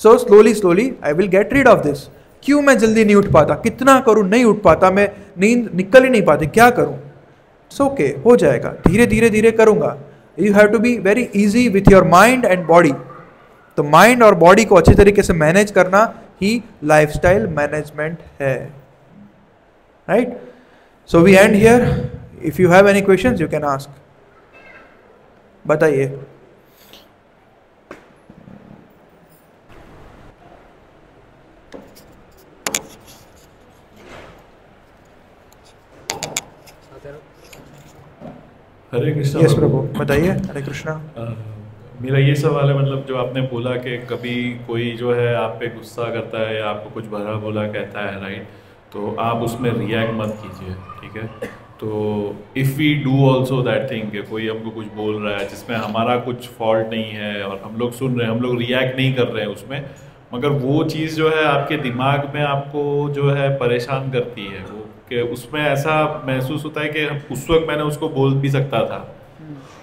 So slowly slowly I will get rid of this. क्यों मैं जल्दी नहीं उठ पाता, कितना करूं नहीं उठ पाता, मैं नींद निकल ही नहीं पाती, क्या करूं. सो ओके, हो जाएगा, धीरे धीरे धीरे करूंगा. You have to be very easy with your mind and body. तो माइंड और बॉडी को अच्छी तरीके से मैनेज करना ही लाइफस्टाइल मैनेजमेंट है. Right. So we end here. If you have any questions you can ask. बताइए. हरे कृष्णा. यस प्रभु, बताइए. हरे कृष्णा. मेरा ये सवाल है, मतलब जो आपने बोला कि कभी कोई जो है आप पे गुस्सा करता है या आपको कुछ भला बोला कहता है, राइट, तो आप उसमें रिएक्ट मत कीजिए, ठीक है. तो if we do also that thing कि कोई हमको कुछ बोल रहा है जिसमें हमारा कुछ फॉल्ट नहीं है और हम लोग सुन रहे हैं, हम लोग रिएक्ट नहीं कर रहे हैं उसमें, मगर वो चीज़ जो है आपके दिमाग में आपको जो है परेशान करती है, वो कि उसमें ऐसा महसूस होता है कि उस वक्त मैंने उसको बोल भी सकता था.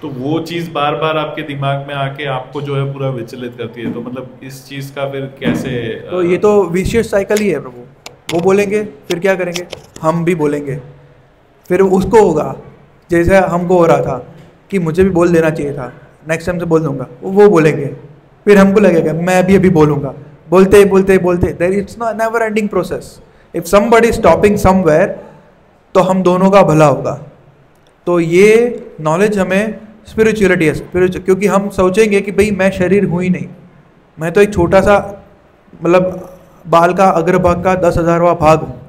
तो वो चीज़ बार बार आपके दिमाग में आके आपको जो है पूरा विचलित करती है. तो मतलब इस चीज़ का फिर कैसे? तो ये तो विशेष साइकिल ही है प्रभु. वो बोलेंगे, फिर क्या करेंगे, हम भी बोलेंगे, फिर उसको होगा जैसे हमको हो रहा था कि मुझे भी बोल देना चाहिए था, नेक्स्ट टाइम से बोल दूंगा. वो बोलेंगे, फिर हमको लगेगा मैं भी अभी बोलूँगा. बोलते बोलते बोलते there it's not never ending process. If somebody stopping somewhere तो हम दोनों का भला होगा. तो ये नॉलेज हमें स्पिरिचुअलिटी है. क्योंकि हम सोचेंगे कि भाई मैं शरीर हूँ ही नहीं, मैं तो एक छोटा सा मतलब बाल का अग्रभाग का 10,000वां भाग हूँ.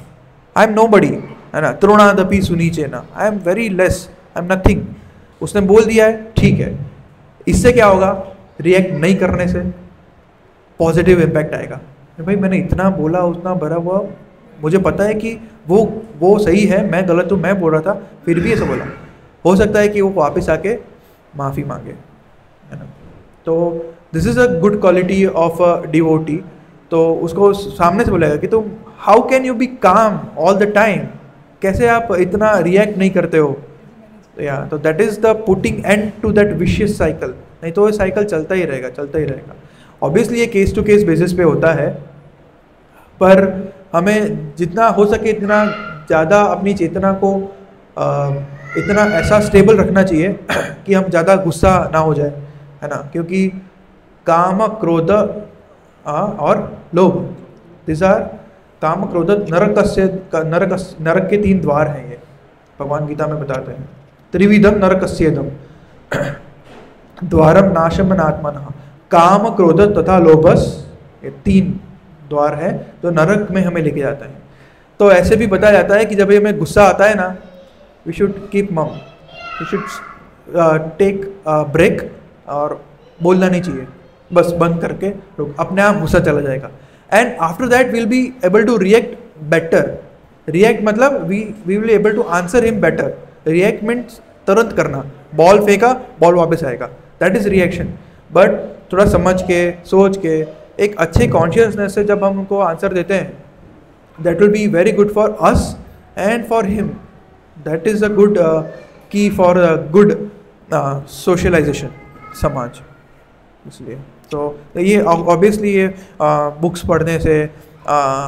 आई एम नो बडी, है ना. तृणादपि सुनीचे ना, I am very less, I am nothing. उसने बोल दिया है, ठीक है. इससे क्या होगा, रिएक्ट नहीं करने से पॉजिटिव इम्पैक्ट आएगा. भाई मैंने इतना बोला, उतना भरा हुआ, मुझे पता है कि वो सही है, मैं गलत हूँ, मैं बोल रहा था, फिर भी ऐसा बोला. हो सकता है कि वो वापस आके माफ़ी मांगे, है ना. तो this is a good quality of a devotee. तो उसको सामने से बोलेगा कि तुम how can you be calm all the time, कैसे आप इतना रिएक्ट नहीं करते हो. या तो that is the putting end to that vicious cycle. नहीं तो ये साइकिल चलता ही रहेगा, चलता ही रहेगा. ऑब्वियसली ये केस टू केस बेसिस पे होता है, पर हमें जितना हो सके इतना ज़्यादा अपनी चेतना को इतना ऐसा स्टेबल रखना चाहिए कि हम ज़्यादा गुस्सा ना हो जाए, है ना. क्योंकि काम क्रोध और लोभ, दिस आर काम क्रोध नरक के 3 द्वार हैं. ये भगवान गीता में बताते हैं. त्रिविधम नरकस्येदम द्वारम नाशम आत्मनः. काम क्रोध तथा लोभस, ये 3 द्वार है जो नरक में हमें लेके जाता है. तो ऐसे भी बताया जाता है कि जब हमें गुस्सा आता है ना, वी शुड कीप मम, वी शुड टेक ब्रेक और बोलना नहीं चाहिए, बस बंद करके रुक, अपने आप गुस्सा चला जाएगा. And after that will be able to react better. React मतलब we will able to answer him better. React means तुरंत करना, बॉल फेंका बॉल वापस आएगा, दैट इज रिएक्शन. बट थोड़ा समझ के, सोच के, एक अच्छे कॉन्शियसनेस से जब हम उनको आंसर देते हैं, that will be very good for us and for him. That is a good की फॉर अ गुड सोशलाइजेशन समाज. इसलिए तो ये ऑब्वियसली ये बुक्स पढ़ने से,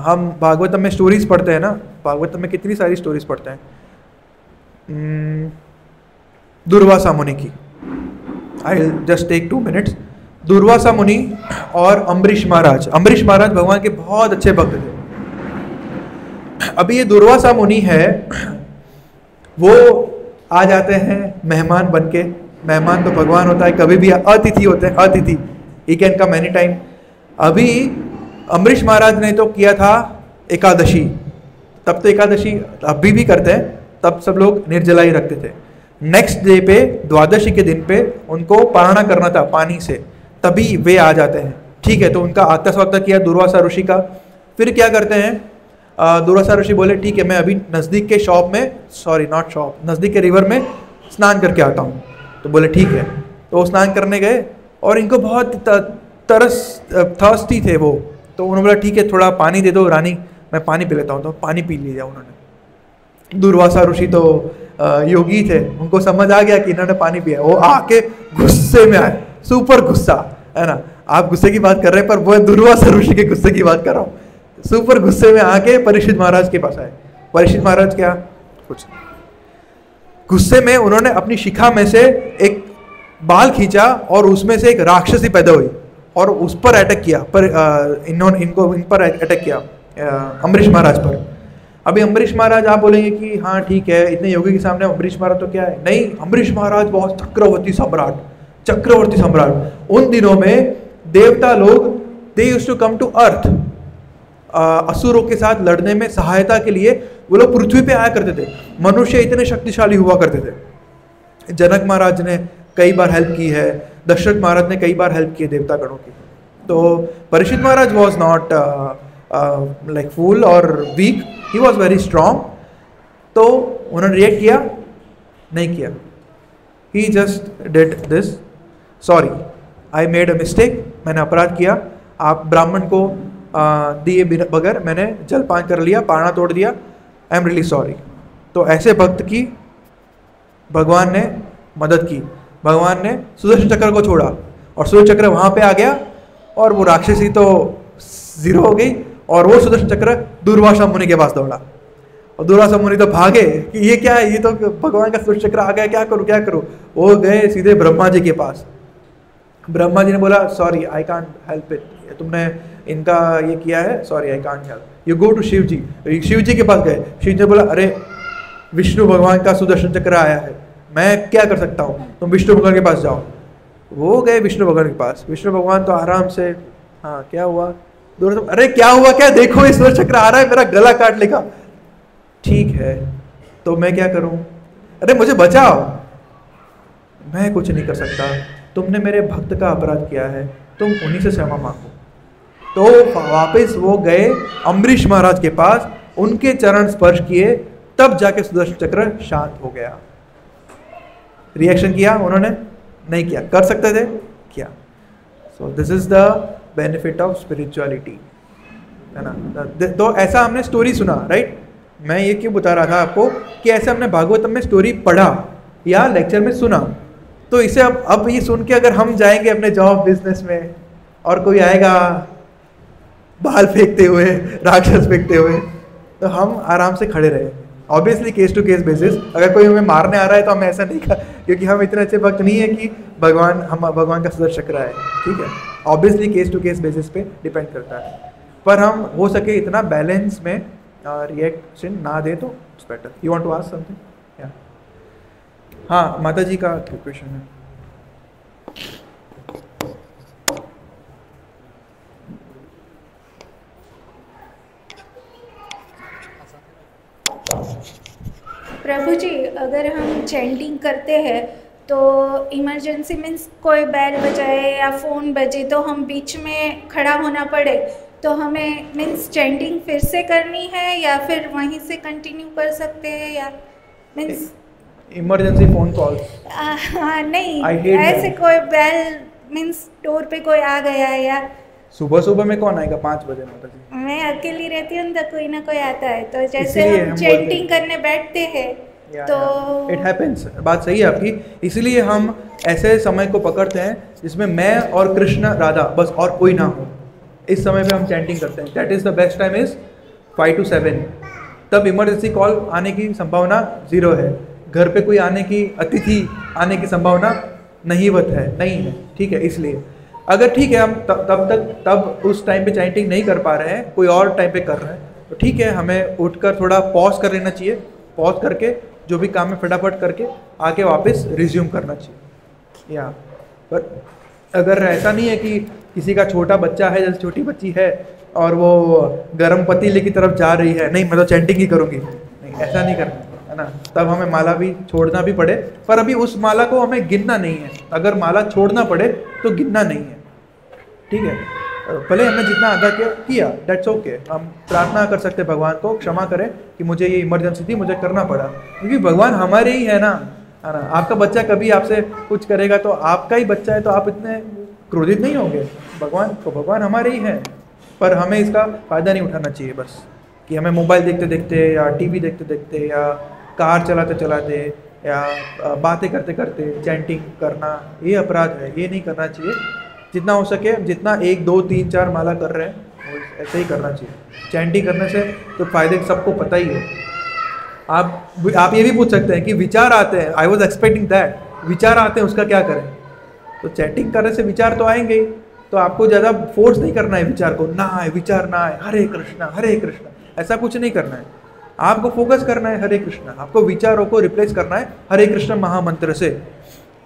हम भागवतम में स्टोरीज पढ़ते हैं ना, भागवतम में कितनी सारी स्टोरीज पढ़ते हैं. दुर्वासा मुनि की, I will just take 2 minutes. Durvasa Muni और अम्बरीश महाराज. अम्बरीश महाराज भगवान के बहुत अच्छे भक्त थे, अभी ये दुर्वासा मुनि है, वो आ जाते हैं मेहमान बन के। मेहमान तो भगवान होता है, कभी भी अतिथि होते हैं, अतिथि, he can come any time. अभी अम्बरीश महाराज ने तो किया था एकादशी, तब तो एकादशी अभी भी करते हैं, तब सब लोग निर्जला ही रखते थे। नेक्स्ट डे पे, द्वादशी के दिन पे उनको पारणा करना था पानी से, तभी वे आ जाते हैं। ठीक है, तो उनका आत्ता स्वागत किया दुर्वासा ऋषि का। फिर क्या करते हैं, दुर्वासा ऋषि बोले ठीक है मैं अभी नज़दीक के शॉप में, सॉरी नॉट शॉप, नज़दीक के रिवर में स्नान करके आता हूँ। तो बोले ठीक है, तो वो स्नान करने गए और इनको बहुत थर्स्टी थे वो, तो उन्होंने बोला ठीक है थोड़ा पानी दे दो रानी, मैं पानी पी लेता हूँ। तो पानी पी लिया उन्होंने। दुर्वासा ऋषि तो योगी थे, उनको समझ आ गया कि इन्होंने पानी पिया। वो आके गुस्से में आए, सुपर गुस्सा, है ना, आप गुस्से की बात कर रहे हैं पर वो दुर्वासा ऋषि के गुस्से की बात कर रहा हूँ। सुपर गुस्से में आके परीक्षित महाराज के पास आए। परीक्षित महाराज क्या, कुछ गुस्से में उन्होंने अपनी शिखा में से एक बाल खींचा और उसमें से एक राक्षसी पैदा हुई और उस पर अटैक किया, पर इन पर अटैक किया अम्बरीश महाराज पर। अभी अम्बरीश महाराज आप बोलेंगे कि हाँ ठीक है, इतने योगी के सामने अम्बरीश महाराज तो क्या है। नहीं, अम्बरीश महाराज बहुत चक्रवर्ती सम्राट। उन दिनों में देवता लोग they used to come to earth, असुरों के साथ लड़ने में सहायता के लिए वो लोग पृथ्वी पे आया करते थे। मनुष्य इतने शक्तिशाली हुआ करते थे। जनक महाराज ने कई बार हेल्प की है, दशरथ महाराज ने कई बार हेल्प की है देवता गणों की। तो Parikshit Maharaj was not like fool और weak, he was very strong. तो उन्होंने रिएक्ट किया नहीं किया, he just did this, sorry I made a mistake, मैंने अपराध किया, आप ब्राह्मण को दिए बगैर मैंने जलपान कर लिया, पारणा तोड़ दिया, आई एम रियली सॉरी। तो ऐसे भक्त की भगवान ने मदद की। भगवान ने सुदर्शन चक्र को छोड़ा और सुदर्शन चक्र वहाँ पे आ गया और वो राक्षसी तो जीरो हो गई और वो सुदर्शन चक्र दुर्वासा मुनि के पास दौड़ा। और दुर्वासा मुनि तो भागे कि ये क्या है, ये तो भगवान का सुदर्शन चक्र आ गया, क्या करूँ। वो गए सीधे ब्रह्मा जी के पास। ब्रह्मा जी ने बोला sorry I can't help it, तुमने इनका ये किया है, sorry I can't help, you go to Shiv जी। शिव जी के पास गए। शिव जी ने बोला अरे विष्णु भगवान का सुदर्शन चक्र आया है, मैं क्या कर सकता हूँ, तुम विष्णु भगवान के पास जाओ। वो गए विष्णु भगवान के पास। विष्णु भगवान तो आराम से, हाँ क्या हुआ, अरे क्या हुआ, क्या देखो इस सुदर्शन चक्र आ रहा है, मेरा गला काट लेगा। ठीक है तो मैं क्या करूँ, अरे मुझे बचाओ। मैं कुछ नहीं कर सकता, तुमने मेरे भक्त का अपराध किया है, तुम उन्हीं से क्षमा मांगो। तो वापस वो गए अम्बरीश महाराज के पास, उनके चरण स्पर्श किए, तब जाके सुदर्शन चक्र शांत हो गया। रिएक्शन किया उन्होंने, नहीं किया, कर सकते थे, किया। So this is the benefit of spirituality, है ना। तो ऐसा हमने स्टोरी सुना, राइट। मैं ये क्यों बता रहा था आपको कि ऐसे हमने भागवतम में स्टोरी पढ़ा या लेक्चर में सुना, तो इसे अब ये सुन के अगर हम जाएंगे अपने जॉब बिजनेस में और कोई आएगा बाल फेंकते हुए, राक्षस फेंकते हुए, तो हम आराम से खड़े रहे। Obviously case to case basis, अगर कोई हमें मारने आ रहा है तो हम ऐसा नहीं कर, क्योंकि हम इतने अच्छे भक्त नहीं है कि भगवान का सुदर्शन चक्र है, ठीक है। Obviously case to case basis पे डिपेंड करता है, पर हम हो सके इतना बैलेंस में रिएक्शन ना दे तो it's better. You want to ask something? या हाँ, माता जी का क्वेश्चन है। प्रभु जी, अगर हम चैंटिंग करते हैं तो इमरजेंसी मीन्स कोई बेल बजाए या फ़ोन बजे तो हम बीच में खड़ा होना पड़े, तो हमें मीन्स चैंटिंग फिर से करनी है या फिर वहीं से कंटिन्यू कर सकते हैं, या मीन्स इमरजेंसी फ़ोन कॉल? हाँ नहीं, ऐसे कोई बेल मीन्स डोर पे कोई आ गया या सुबह सुबह में कौन आएगा 5 बजे? माता जी, मैं अकेली रहती हूँ तो कोई ना कोई आता है, तो जैसे हम चैंटिंग करने बैठते हैं तो इट हैपेंस। बात सही है आपकी, इसीलिए हम ऐसे समय को पकड़ते हैं जिसमें मैं और कृष्ण राधा बस और कोई ना हो, इस समय पे हम चैंटिंग करते हैं। That is the best time is 5 to 7। तब इमरजेंसी कॉल आने की संभावना 0 है, घर पे कोई आने की, अतिथि आने की संभावना नहीं है, ठीक है। इसलिए अगर ठीक है हम तब उस टाइम पे चैंटिंग नहीं कर पा रहे हैं, कोई और टाइम पे कर रहे हैं, तो ठीक है, हमें उठकर थोड़ा पॉज कर लेना चाहिए, पॉज करके जो भी काम है फटाफट करके आके वापस रिज्यूम करना चाहिए। या पर अगर ऐसा नहीं है कि किसी का छोटा बच्चा है, जैसे छोटी बच्ची है और वो गर्म पतीले की तरफ जा रही है, नहीं मैं तो चैंटिंग ही करूँगी, नहीं ऐसा नहीं करना है ना, तब हमें माला भी छोड़ना भी पड़े, पर अभी उस माला को हमें गिनना नहीं है। अगर माला छोड़ना पड़े तो गिनना नहीं है, ठीक है। भले हमने जितना अदा किया दैट्स ओके, हम प्रार्थना कर सकते हैं भगवान को क्षमा करें कि मुझे ये इमरजेंसी थी, मुझे करना पड़ा, क्योंकि भगवान हमारे ही है ना। आपका बच्चा कभी आपसे कुछ करेगा तो आपका ही बच्चा है, तो आप इतने क्रोधित नहीं होंगे। भगवान हमारे ही हैं, पर हमें इसका फ़ायदा नहीं उठाना चाहिए बस कि हमें मोबाइल देखते देखते या टीवी देखते देखते या कार चलाते चलाते या बातें करते करते चैंटिंग करना, ये अपराध है, ये नहीं करना चाहिए। जितना हो सके, जितना 1 2 3 4 माला कर रहे हैं ऐसे ही करना चाहिए। चैंटिंग करने से तो फ़ायदे सबको पता ही है। आप ये भी पूछ सकते हैं कि विचार आते हैं, आई वॉज एक्सपेक्टिंग दैट, विचार आते हैं उसका क्या करें। तो चैटिंग करने से विचार तो आएंगे ही, तो आपको ज़्यादा फोर्स नहीं करना है विचार को, ना आए विचार ना आए, हरे कृष्णा ऐसा कुछ नहीं करना है। आपको फोकस करना है हरे कृष्णा, आपको विचारों को रिप्लेस करना है हरे कृष्ण महामंत्र से।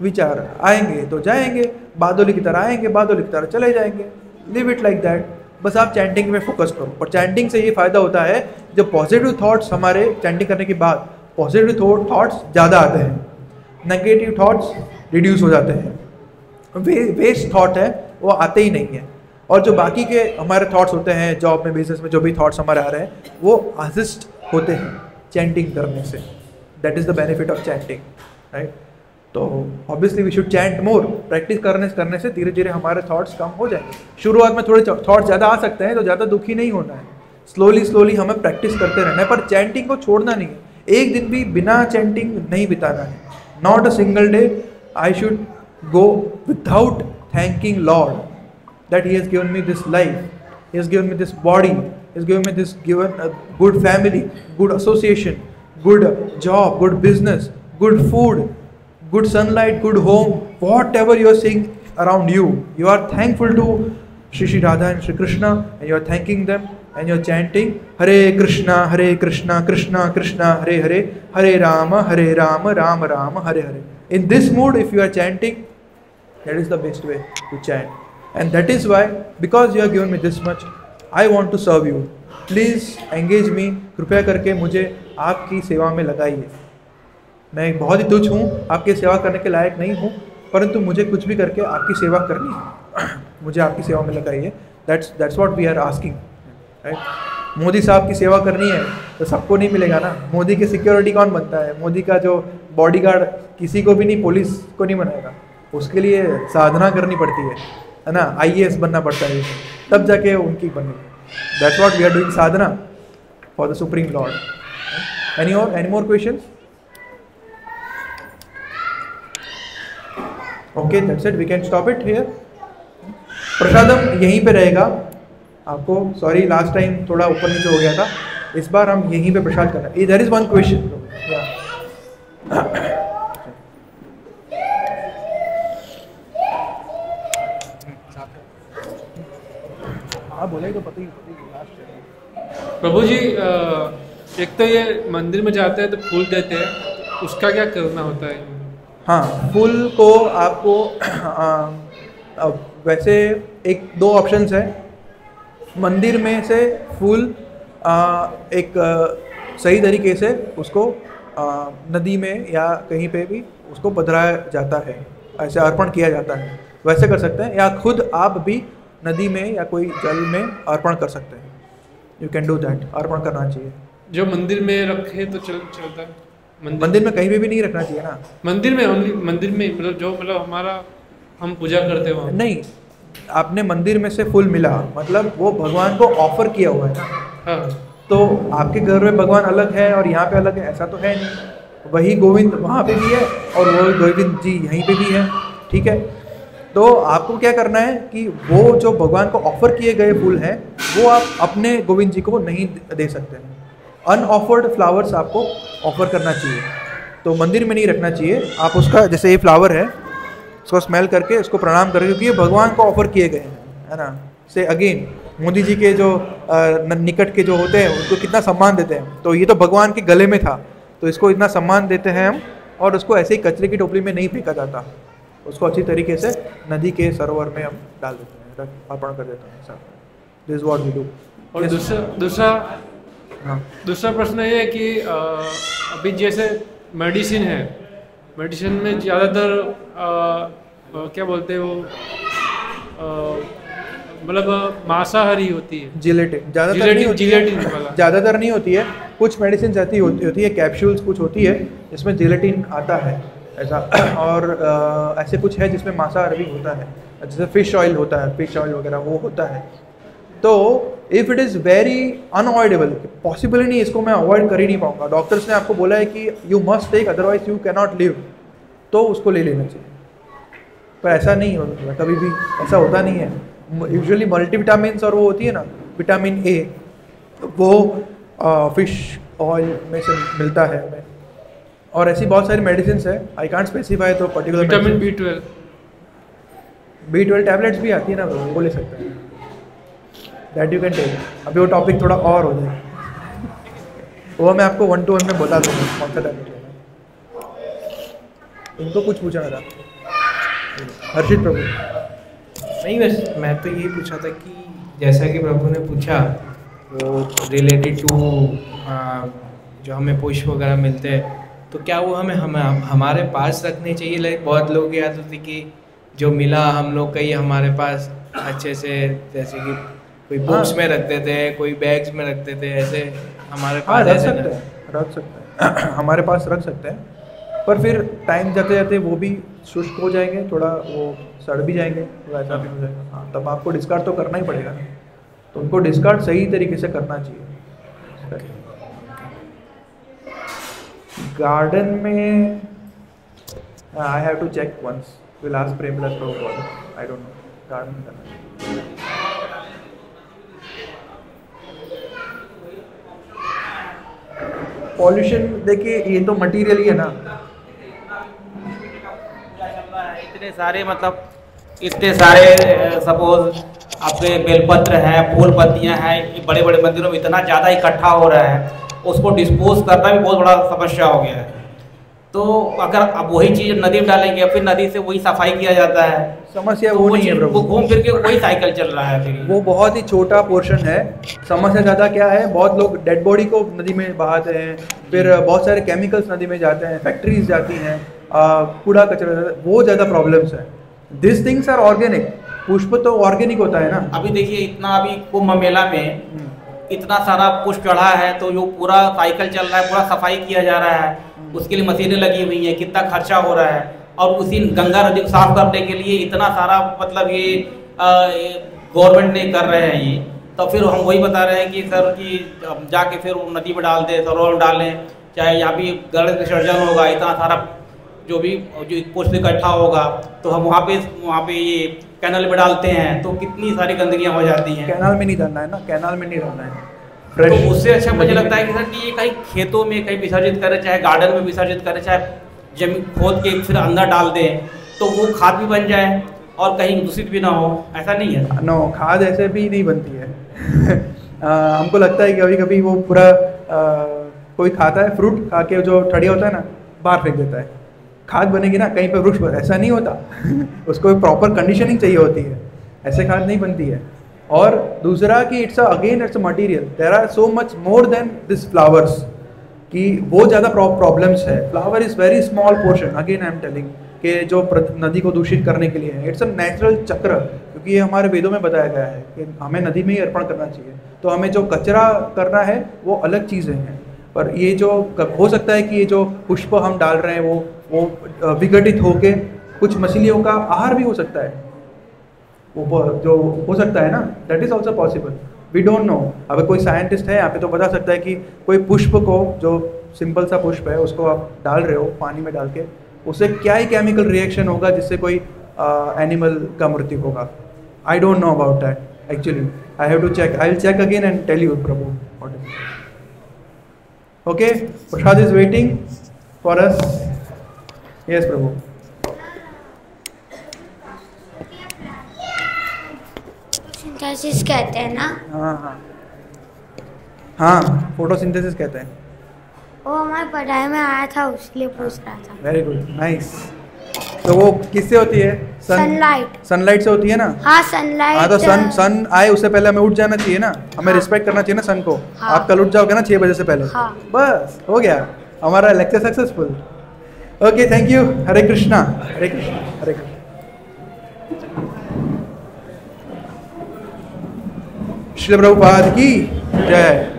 विचार आएंगे तो जाएंगे, बादल की तरह आएंगे, बादल की तरह चले जाएंगे, लिव इट लाइक दैट। बस आप चैंटिंग में फोकस करो। और चैंटिंग से ये फ़ायदा होता है, जब पॉजिटिव थॉट्स हमारे चैंटिंग करने के बाद पॉजिटिव थॉट्स ज़्यादा आते हैं, नेगेटिव थॉट्स रिड्यूस हो जाते हैं, वेस्ट थॉट है वो आते ही नहीं है। और जो बाकी के हमारे थॉट्स होते हैं, जॉब में बिजनेस में जो भी थॉट्स हमारे आ रहे हैं, वो असिस्ट होते हैं चैंटिंग करने से। That is the benefit of chanting, right. तो obviously we should chant more. Practice करने से धीरे धीरे हमारे थॉट्स कम हो जाएंगे। शुरुआत में थोड़े थॉट्स ज़्यादा आ सकते हैं, तो ज़्यादा दुखी नहीं होना है, स्लोली हमें प्रैक्टिस करते रहना है। पर चैंटिंग को छोड़ना नहीं है, एक दिन भी बिना चैंटिंग नहीं बिताना है। Not a single day I should go without thanking Lord that He has given me this life, He has given me this body, He has given me this a good family, good association, good job, good business, good food, good sunlight, good home, whatever you are seeing around you. You are thankful to Shri Radha and Shri Krishna, and you are thanking them, and you are chanting Hare Krishna, Krishna Krishna, Hare Hare, Hare Rama, Rama Rama, Hare Hare. In this mood, if you are chanting, that is the best way to chant. And that is why, because you have given me this much, I want to serve you. Please engage me. कृपया करके मुझे आपकी सेवा में लगाइए। मैं बहुत ही तुच्छ हूँ, आपकी सेवा करने के लायक नहीं हूँ, परंतु मुझे कुछ भी करके आपकी सेवा करनी है। मुझे आपकी सेवा में लगाइए। That's what we are asking, right? Modi साहब की सेवा करनी है तो सबको नहीं मिलेगा ना। मोदी की सिक्योरिटी कौन बनता है? मोदी का जो बॉडीगार्ड किसी को भी नहीं, पुलिस को नहीं बनाएगा। उसके लिए साधना करनी पड़ती है ना, IAS बनना पड़ता है, तब जाके उनकी बनेगी। That's what we are doing, sadhana for the supreme lord. Any more questions? Okay, that's it, we can stop it here. प्रसादम यहीं पे रहेगा। आपको सॉरी, लास्ट टाइम थोड़ा ऊपर नीचे हो गया था, इस बार हम यहीं पे प्रसाद करना है। There is one question. बोले तो पता ही प्रभु जी, एक तो ये मंदिर में जाते हैं तो फूल देते हैं, उसका क्या करना होता है? हाँ, फूल को आपको वैसे 1-2 ऑप्शंस है। मंदिर में से फूल एक सही तरीके से उसको नदी में या कहीं पे भी उसको पधराया जाता है, ऐसे अर्पण किया जाता है, वैसे कर सकते हैं। या खुद आप भी नदी में या कोई जल में अर्पण कर सकते हैं। यू कैन डू दैट, अर्पण करना चाहिए। जो मंदिर में रखे तो चलता है? मंदिर में कहीं पे भी नहीं रखना चाहिए ना। मंदिर में मतलब जो हमारा हम पूजा करते हो नहीं, आपने मंदिर में से फूल मिला मतलब वो भगवान को ऑफर किया हुआ है ना। हाँ। तो आपके घर में भगवान अलग है और यहाँ पे अलग है, ऐसा तो है नहीं। वही गोविंद वहाँ पे भी है और वही गोविंद जी यहीं पे भी है, ठीक है। तो आपको क्या करना है कि वो जो भगवान को ऑफर किए गए फूल हैं वो आप अपने गोविंद जी को नहीं दे सकते हैं। अनऑफर्ड फ्लावर्स आपको ऑफर करना चाहिए, तो मंदिर में नहीं रखना चाहिए। आप उसका, जैसे ये फ्लावर है, उसको स्मेल करके उसको प्रणाम करके, क्योंकि ये भगवान को ऑफर किए गए हैं, है ना। से अगेन मोदी जी के जो निकट के जो होते हैं उनको कितना सम्मान देते हैं, तो ये तो भगवान के गले में था, तो इसको इतना सम्मान देते हैं हम, और उसको ऐसे ही कचरे की टोपली में नहीं फेंका जाता, उसको अच्छी तरीके से नदी के सरोवर में हम डाल देते हैं, अर्पण कर देते हैं। This is what we do. और दूसरा प्रश्न ये है कि अभी जैसे मेडिसिन है, मेडिसिन में ज़्यादातर क्या बोलते हैं वो मतलब मांसाहारी होती है, जिलेटिन ज़्यादातर नहीं होती है, कुछ मेडिसिन ऐसी होती है, कैप्सूल्स कुछ होती है जिसमें जिलेटिन आता है ऐसा, और ऐसे कुछ है जिसमें मांसाहार भी होता है, जैसे फिश ऑयल होता है, फिश ऑयल वगैरह वो होता है। तो if it is very unavoidable, possible ही नहीं, इसको मैं अवॉइड कर ही नहीं पाऊंगा, डॉक्टर्स ने आपको बोला है कि you must take otherwise you can not live, तो उसको ले लेना चाहिए। पर ऐसा नहीं होता, कभी भी ऐसा होता नहीं है। यूजुअली मल्टीविटामिन्स और वो होती है ना विटामिन ए, वो फिश ऑयल में से मिलता है हमें, और ऐसी बहुत सारी मेडिसिन है, आई कांट स्पेसिफाई तो पर्टिकुलर। विटामिन B12 टैबलेट्स भी आती है ना, वो ले सकते हैं, दैट यू कैन टेक। अभी वो टॉपिक थोड़ा और हो जाए, वो मैं आपको 1-to-1 में बता दूँगा कौन सा टैबलेट लेना। इनको कुछ पूछना था हर्षित प्रभु। नहीं, बस मैं तो यही पूछा था कि जैसा कि प्रभु ने पूछा वो रिलेटेड टू जो हमें पुष्प वगैरह मिलते हैं, तो क्या वो हमारे पास रखने चाहिए? लाइक बहुत लोग याद होती कि जो मिला हम लोग का ये हमारे पास अच्छे से, जैसे कि कोई बुक्स में रखते थे, कोई बैग्स में रखते थे, ऐसे हमारे पास रख सकते हैं हमारे पास रख सकते हैं, पर फिर टाइम जाते जाते वो भी शुष्क हो जाएंगे, थोड़ा वो सड़ भी जाएंगे, वैसा भी हो जाएगा। हाँ, तब आपको डिस्कार्ड तो करना ही पड़ेगा ना, तो उनको डिस्कार्ड सही तरीके से करना चाहिए। गार्डन में I have to check once, will ask Premlas Prabhu, I don't know garden में करना। पॉल्यूशन देखिए, ये तो मटेरियल ही है ना, इतने सारे सपोज आपके बेलपत्र है, फूल पत्तियां हैं, बड़े बड़े मंदिरों में इतना ज़्यादा इकट्ठा हो रहा है, उसको डिस्पोज करना भी बहुत बड़ा समस्या हो गया है। तो अगर अब वही चीज़ नदी में डालेंगे, फिर नदी से वही सफाई किया जाता है, समस्या वो नहीं है प्रभु, घूम फिर के वही साइकिल चल रहा है, फिर वो बहुत ही छोटा पोर्शन है। समस्या ज़्यादा क्या है, बहुत लोग डेड बॉडी को नदी में बहाते हैं, फिर बहुत सारे केमिकल्स नदी में जाते हैं, फैक्ट्रीज जाती हैं, कूड़ा कचरा, वो ज़्यादा प्रॉब्लम्स है। दिस थिंग्स आर ऑर्गेनिक, पुष्प तो ऑर्गेनिक होता है ना। अभी देखिए इतना, अभी कुंभ मेला में इतना सारा पुष्प चढ़ा है, तो जो पूरा साइकिल चल रहा है, पूरा सफाई किया जा रहा है, उसके लिए मशीनें लगी हुई हैं, कितना खर्चा हो रहा है, और उसी गंगा नदी को साफ करने के लिए इतना सारा मतलब ये गवर्नमेंट ने कर रहे हैं ये, तो फिर हम वही बता रहे हैं कि सर कि जाके फिर नदी में डाल दें, सरोवर में डालें, चाहे यहाँ भी गणेश विसर्जन होगा, इतना सारा जो पुष्प इकट्ठा होगा, तो हम वहाँ पे ये कैनल में डालते हैं, तो कितनी सारी गंदगियाँ हो जाती हैं। कैनाल में नहीं डालना है ना, कैनाल में नहीं डालना है। तो उससे अच्छा मुझे लगता है कि सर कि ये कहीं खेतों में कहीं विसर्जित करें, चाहे गार्डन में विसर्जित करें, चाहे जमीन खोद के फिर अंदर डाल दें, तो वो खाद भी बन जाए और कहीं दूषित भी ना हो, ऐसा नहीं है। नो, खाद ऐसे भी नहीं बनती है हमको लगता है कि कभी कभी वो पूरा कोई खाता है, फ्रूट खा के जो ठड़िया होता है ना, बाहर फेंक देता है, खाद बनेगी ना कहीं पे वृक्ष पर, ऐसा नहीं होता उसको प्रॉपर कंडीशनिंग चाहिए होती है, ऐसे खाद नहीं बनती है। और दूसरा कि it's a material, there are so much more than this flowers, कि वो ज़्यादा प्रॉब्लम्स है। Flower is very small portion, again I am telling, कि जो नदी को दूषित करने के लिए है। इट्स अ नेचुरल चक्र, क्योंकि ये हमारे वेदों में बताया गया है कि हमें नदी में ही अर्पण करना चाहिए। तो हमें जो कचरा करना है वो अलग चीज़ें हैं, पर ये जो हो सकता है कि ये जो पुष्प हम डाल रहे हैं वो विघटित होके कुछ मछलियों का आहार भी हो सकता है, वो जो हो सकता है ना, that is also possible, we don't know. अगर कोई साइंटिस्ट है यहाँ पे तो बता सकता है कि कोई पुष्प को, जो सिंपल सा पुष्प है, उसको आप डाल रहे हो पानी में डाल के, उससे क्या ही केमिकल रिएक्शन होगा जिससे कोई एनिमल का मृत्यु होगा। I don't know about that actually, I have to check, I will check again and tell you Prabhu what is. Okay, Prasad is waiting for us. Yes Prabhu. Photosynthesis कहते हैं ना। हाँ हाँ हाँ, फोटोसिंथेसिस कहते हैं। वो हमारी पढ़ाई में आया था, उसलिए पूछ रहा था। Very good, nice. तो वो किससे होती है? सनलाइट। सनलाइट से होती है ना? हाँ सनलाइट। हाँ, तो सन आए उससे पहले हमें उठ जाना चाहिए ना, हमें रिस्पेक्ट करना चाहिए ना सन को। हाँ। आप कल उठ जाओगे ना 6 बजे से पहले। हाँ। बस हो गया हमारा lecture successful. Okay, thank you. Hare Krishna, Hare Krishna, Hare Krishna. Srila Prabhupada की जय।